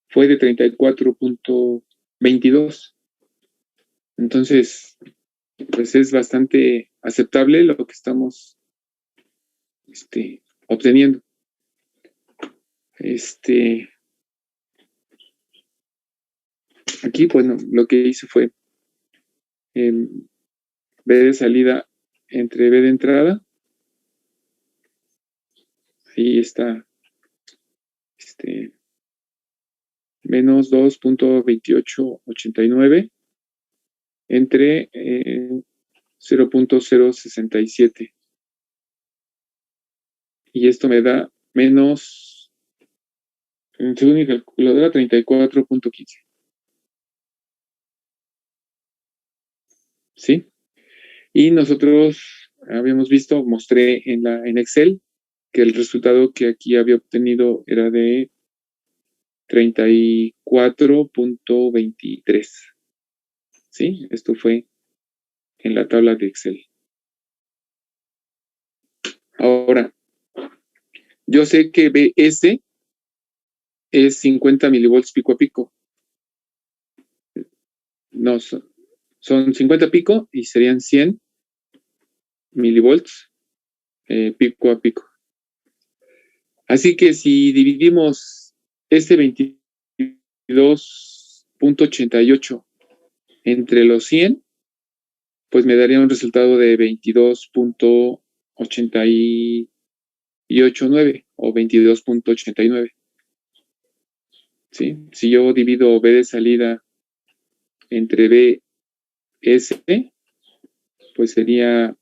fue de 34.22. Entonces, pues es bastante aceptable lo que estamos obteniendo. Aquí, bueno, lo que hice fue B de salida entre B de entrada. Ahí está menos 2.2889 entre 0.067. Y esto me da menos, según mi calculadora, 34.15. ¿Sí? Y nosotros habíamos visto, mostré en Excel, que el resultado que aquí había obtenido era de 34.23. ¿Sí? Esto fue en la tabla de Excel. Ahora, yo sé que BS es 50 milivolts pico a pico. No, son 50 pico y serían 100 milivolts pico a pico. Así que si dividimos este 22.88 entre los 100, pues me daría un resultado de 22.889 o 22.89. ¿Sí? Si yo divido B de salida entre BS, pues sería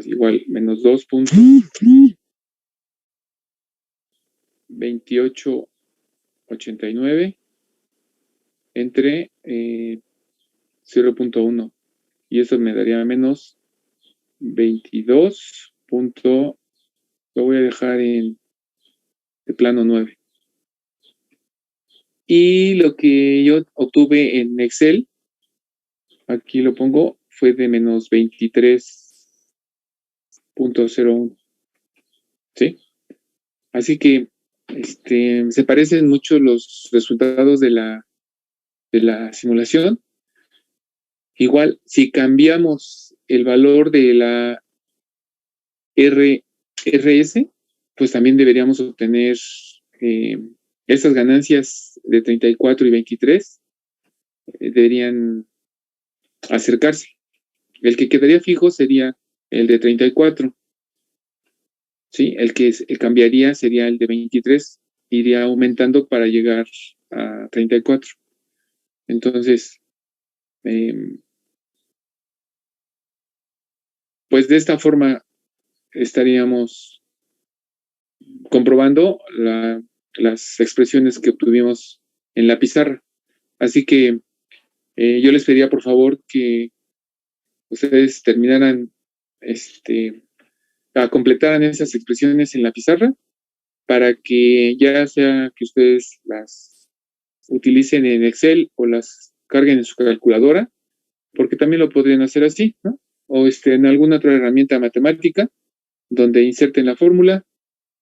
igual menos 2.2889 entre 0.1. Y eso me daría menos 22. Lo voy a dejar de plano 9. Y lo que yo obtuve en Excel, aquí lo pongo, fue de menos 23.01. ¿Sí? Así que se parecen mucho los resultados de la simulación. Igual, si cambiamos el valor de la RS, pues también deberíamos obtener esas ganancias de 34 y 23, deberían acercarse. El que quedaría fijo sería el de 34. ¿Sí? El que cambiaría sería el de 23, iría aumentando para llegar a 34. Entonces, pues de esta forma estaríamos comprobando las expresiones que obtuvimos en la pizarra. Así que yo les pediría por favor que ustedes terminaran a completaran esas expresiones en la pizarra para que ya sea que ustedes las utilicen en Excel o las carguen en su calculadora, porque también lo podrían hacer así, ¿no? O en alguna otra herramienta matemática donde inserten la fórmula,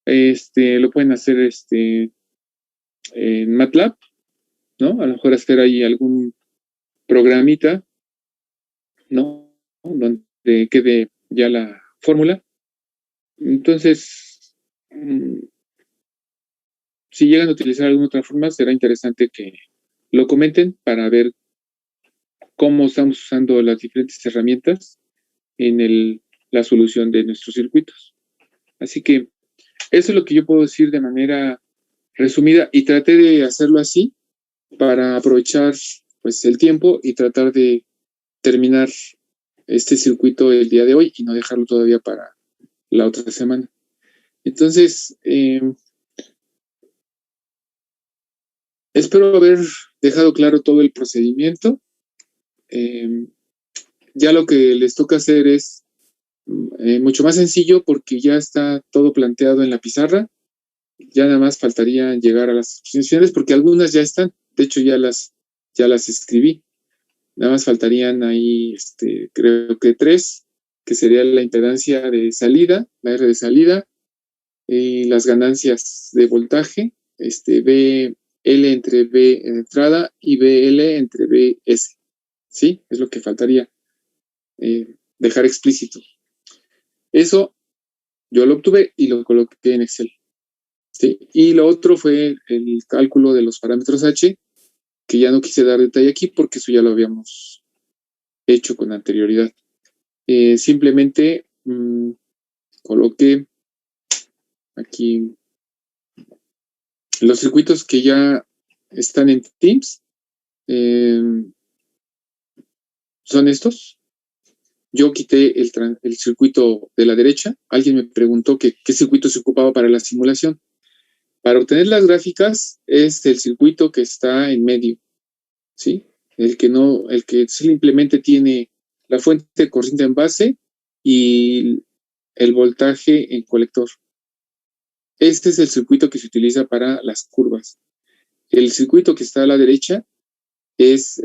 lo pueden hacer en MATLAB, ¿no? A lo mejor hacer ahí algún programita, ¿no? Donde quede ya la fórmula. Entonces, si llegan a utilizar alguna otra forma, será interesante que lo comenten para ver cómo estamos usando las diferentes herramientas en la solución de nuestros circuitos. Así que eso es lo que yo puedo decir de manera resumida y traté de hacerlo así para aprovechar pues el tiempo y tratar de terminar este circuito el día de hoy y no dejarlo todavía para la otra semana. Entonces, espero haber dejado claro todo el procedimiento. Ya lo que les toca hacer es mucho más sencillo porque ya está todo planteado en la pizarra. Ya nada más faltaría llegar a las expresiones porque algunas ya están. De hecho, ya las escribí. Nada más faltarían ahí, creo que 3, que sería la impedancia de salida, la R de salida, y las ganancias de voltaje, BL entre B en entrada y BL entre BS. ¿Sí? Es lo que faltaría dejar explícito. Eso yo lo obtuve y lo coloqué en Excel. ¿Sí? Y lo otro fue el cálculo de los parámetros H, que ya no quise dar detalle aquí porque eso ya lo habíamos hecho con anterioridad. Simplemente coloqué aquí los circuitos que ya están en Teams. Son estos. Yo quité el circuito de la derecha. Alguien me preguntó qué circuito se ocupaba para la simulación. Para obtener las gráficas es el circuito que está en medio, ¿sí? El que simplemente tiene la fuente de corriente en base y el voltaje en colector. Este es el circuito que se utiliza para las curvas. El circuito que está a la derecha es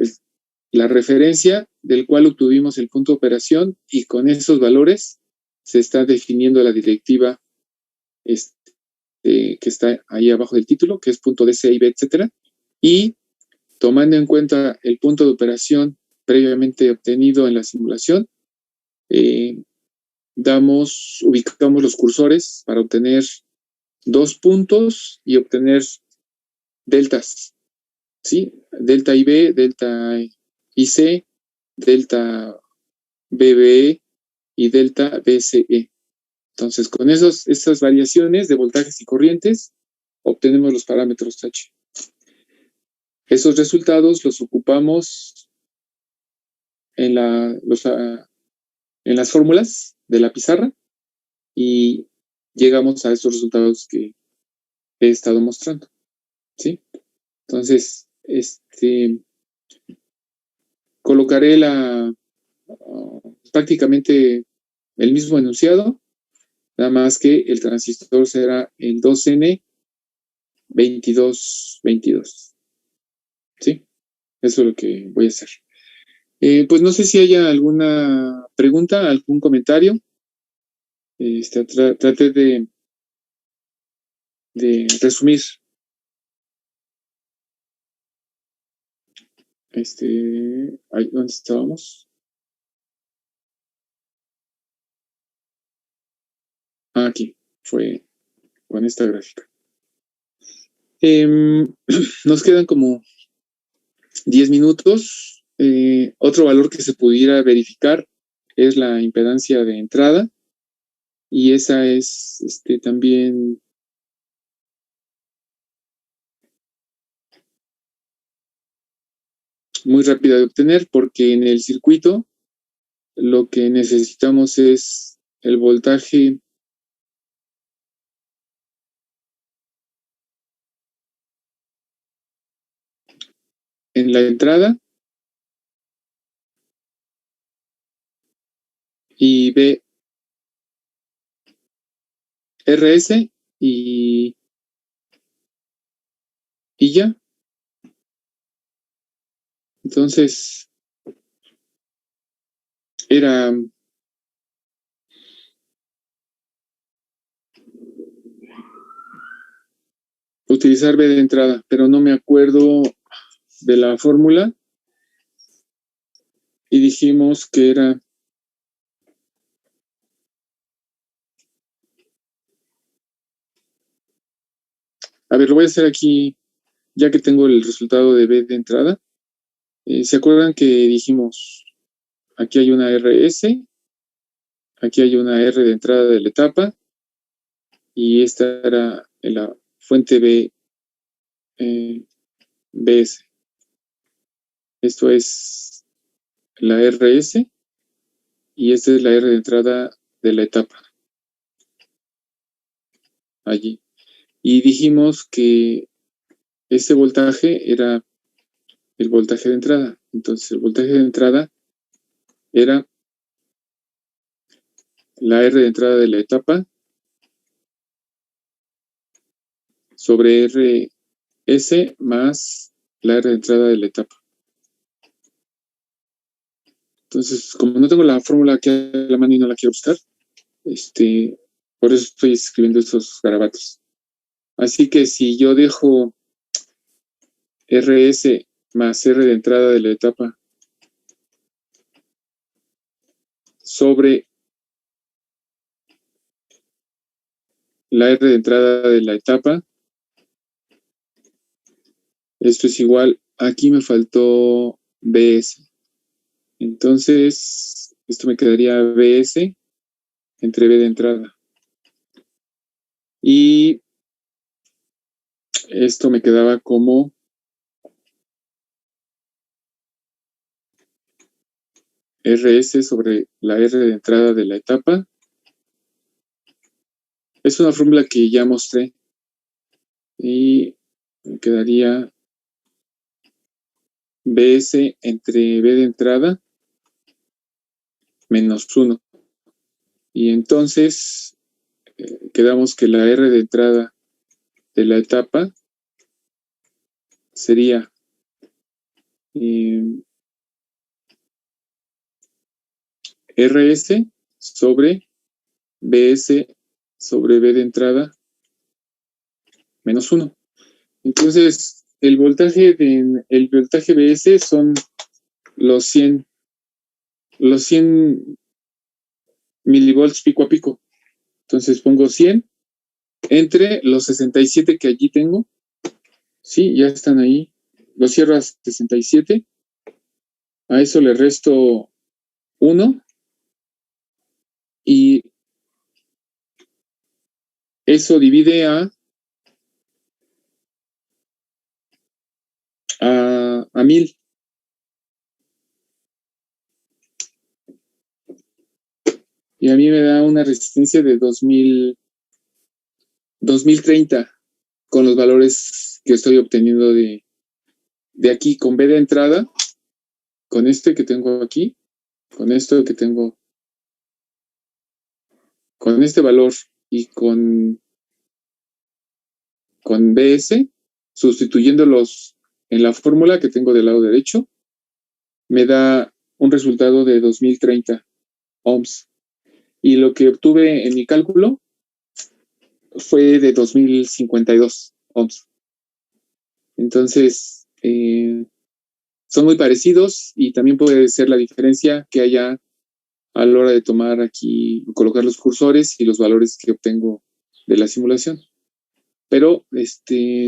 la referencia del cual obtuvimos el punto de operación y con esos valores se está definiendo la directiva que está ahí abajo del título, que es punto DC y B, etcétera. Y tomando en cuenta el punto de operación previamente obtenido en la simulación, ubicamos los cursores para obtener 2 puntos y obtener deltas, ¿sí? Delta IB, delta IC, delta BBE y delta BCE. Entonces, con estas variaciones de voltajes y corrientes, obtenemos los parámetros H. Esos resultados los ocupamos en las fórmulas de la pizarra y llegamos a estos resultados que he estado mostrando, ¿sí? Entonces, colocaré prácticamente el mismo enunciado, nada más que el transistor será el 2N2222, ¿sí? Eso es lo que voy a hacer. Pues no sé si haya alguna pregunta, algún comentario. Traté de resumir ahí donde estábamos. Aquí fue con esta gráfica. Nos quedan como 10 minutos. Otro valor que se pudiera verificar es la impedancia de entrada y esa es también muy rápida de obtener porque en el circuito lo que necesitamos es el voltaje en la entrada y B RS y ya. Entonces, era utilizar B de entrada, pero no me acuerdo de la fórmula. Y dijimos que era a ver, lo voy a hacer aquí, ya que tengo el resultado de B de entrada. ¿Se acuerdan que dijimos, aquí hay una RS, aquí hay una R de entrada de la etapa, y esta era la fuente B, BS? Esto es la RS, y esta es la R de entrada de la etapa, allí. Y dijimos que ese voltaje era el voltaje de entrada. Entonces, el voltaje de entrada era la R de entrada de la etapa sobre RS más la R de entrada de la etapa. Entonces, como no tengo la fórmula aquí a la mano y no la quiero buscar, por eso estoy escribiendo estos garabatos. Así que si yo dejo RS más R de entrada de la etapa sobre la R de entrada de la etapa, esto es igual, aquí me faltó BS. Entonces, esto me quedaría BS entre B de entrada. Y esto me quedaba como RS sobre la R de entrada de la etapa. Es una fórmula que ya mostré. Y me quedaría BS entre B de entrada menos 1. Y entonces quedamos que la R de entrada de la etapa sería RS sobre BS sobre B de entrada menos 1. Entonces, el voltaje BS son los 100 milivolts pico a pico. Entonces pongo 100 entre los 67 que allí tengo. Sí, ya están ahí. Lo cierro a 67. A eso le resto 1. Y eso divide a 1000. Y a mí me da una resistencia de 2030 con los valores que estoy obteniendo de aquí con B de entrada, con este que tengo aquí, con esto que tengo, con este valor y con BS, sustituyéndolos en la fórmula que tengo del lado derecho, me da un resultado de 2030 ohms. Y lo que obtuve en mi cálculo fue de 2052 ohms. Entonces, son muy parecidos y también puede ser la diferencia que haya a la hora de tomar aquí, colocar los cursores y los valores que obtengo de la simulación. Pero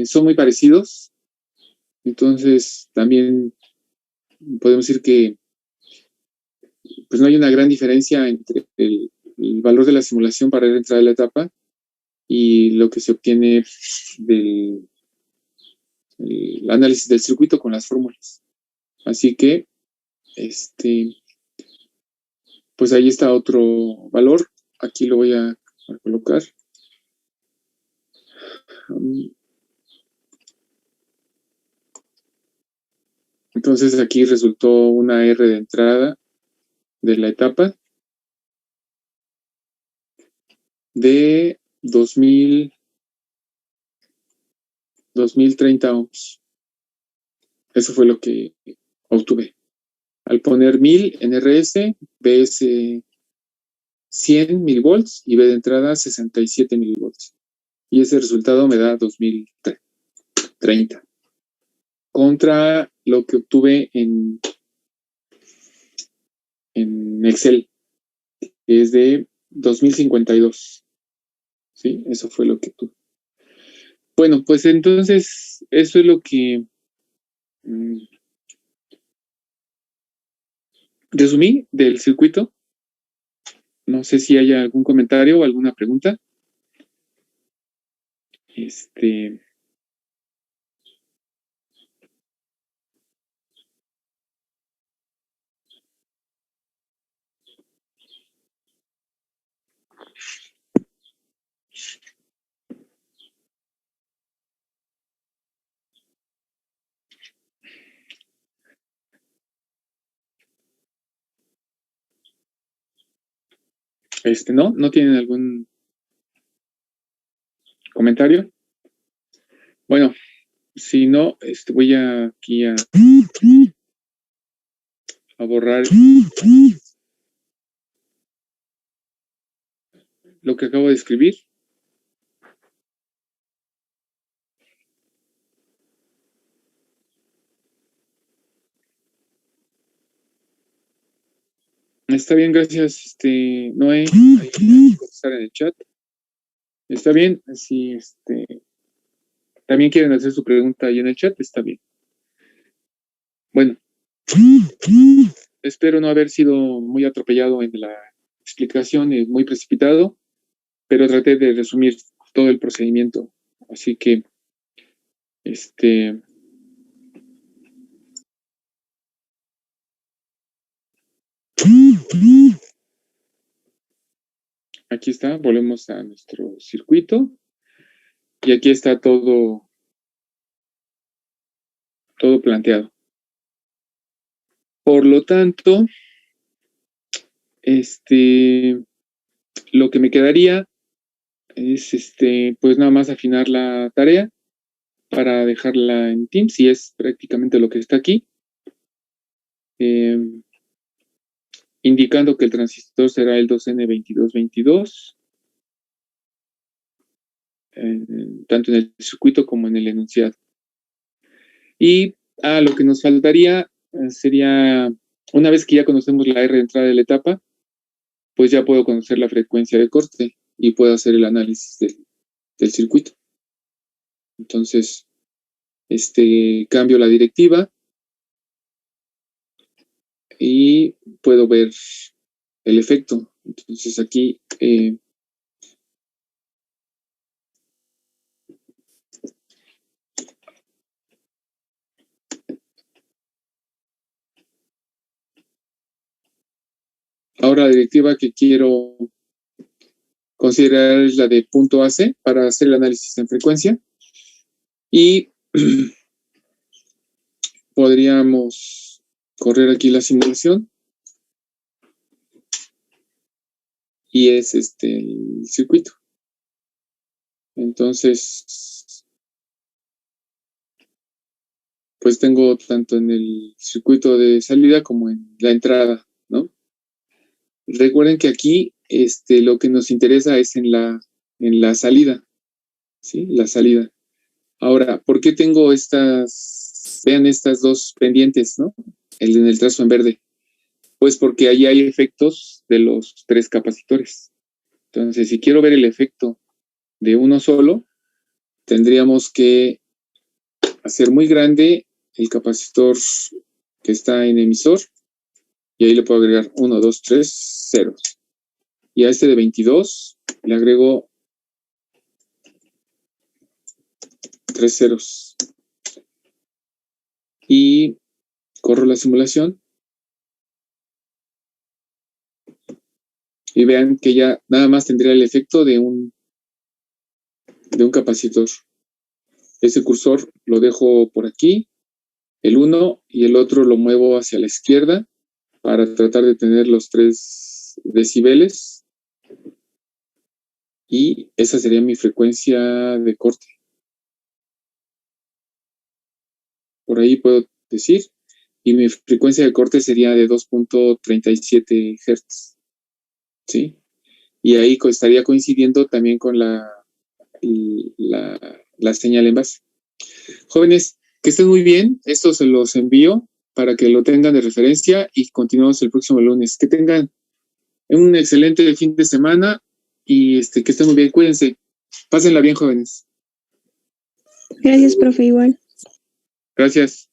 son muy parecidos. Entonces, también podemos decir que pues no hay una gran diferencia entre el valor de la simulación para entrar a la etapa y lo que se obtiene del análisis del circuito con las fórmulas. Así que, pues ahí está otro valor. Aquí lo voy a colocar. Entonces aquí resultó una R de entrada de la etapa de 2030 ohms. Eso fue lo que obtuve. Al poner 1000 en RS, BS 100 milivolts y B de entrada 67 milivolts. Y ese resultado me da 2030. Contra lo que obtuve en Excel, que es de 2052. ¿Sí? Eso fue lo que tuve. Bueno, pues entonces, eso es lo que resumí del circuito. No sé si haya algún comentario o alguna pregunta. ¿No tienen algún comentario? Bueno, si no, voy aquí a borrar lo que acabo de escribir. Está bien, gracias, Noé. Ahí contestar en el chat. Está bien, si también quieren hacer su pregunta ahí en el chat, está bien. Bueno, espero no haber sido muy atropellado en la explicación, muy precipitado, pero traté de resumir todo el procedimiento. Así que, aquí está, volvemos a nuestro circuito. Y aquí está todo planteado. Por lo tanto, lo que me quedaría es pues nada más afinar la tarea para dejarla en Teams, y es prácticamente lo que está aquí, indicando que el transistor será el 2N2222, tanto en el circuito como en el enunciado. Y lo que nos faltaría sería, una vez que ya conocemos la R de entrada de la etapa, pues ya puedo conocer la frecuencia de corte y puedo hacer el análisis del circuito. Entonces, cambio la directiva y puedo ver el efecto. Entonces aquí ahora la directiva que quiero considerar es la de punto AC para hacer el análisis en frecuencia, y podríamos correr aquí la simulación, y es el circuito. Entonces, pues tengo tanto en el circuito de salida como en la entrada, ¿no? Recuerden que aquí lo que nos interesa es en la salida, ¿sí? La salida. Ahora, ¿por qué tengo vean estas dos pendientes, ¿no? En el trazo en verde. Pues porque ahí hay efectos de los 3 capacitores. Entonces, si quiero ver el efecto de uno solo, tendríamos que hacer muy grande el capacitor que está en emisor, y ahí le puedo agregar 1, 2, 3 ceros. Y a este de 22 le agrego 3 ceros. Y corro la simulación. Y vean que ya nada más tendría el efecto de un capacitor. Ese cursor lo dejo por aquí, el 1, y el otro lo muevo hacia la izquierda para tratar de tener los 3 decibeles. Y esa sería mi frecuencia de corte. Por ahí puedo decir. Y mi frecuencia de corte sería de 2.37 Hz. ¿Sí? Y ahí estaría coincidiendo también con la señal en base. Jóvenes, que estén muy bien. Esto se los envío para que lo tengan de referencia y continuamos el próximo lunes. Que tengan un excelente fin de semana y que estén muy bien. Cuídense. Pásenla bien, jóvenes. Gracias, profe, igual. Gracias.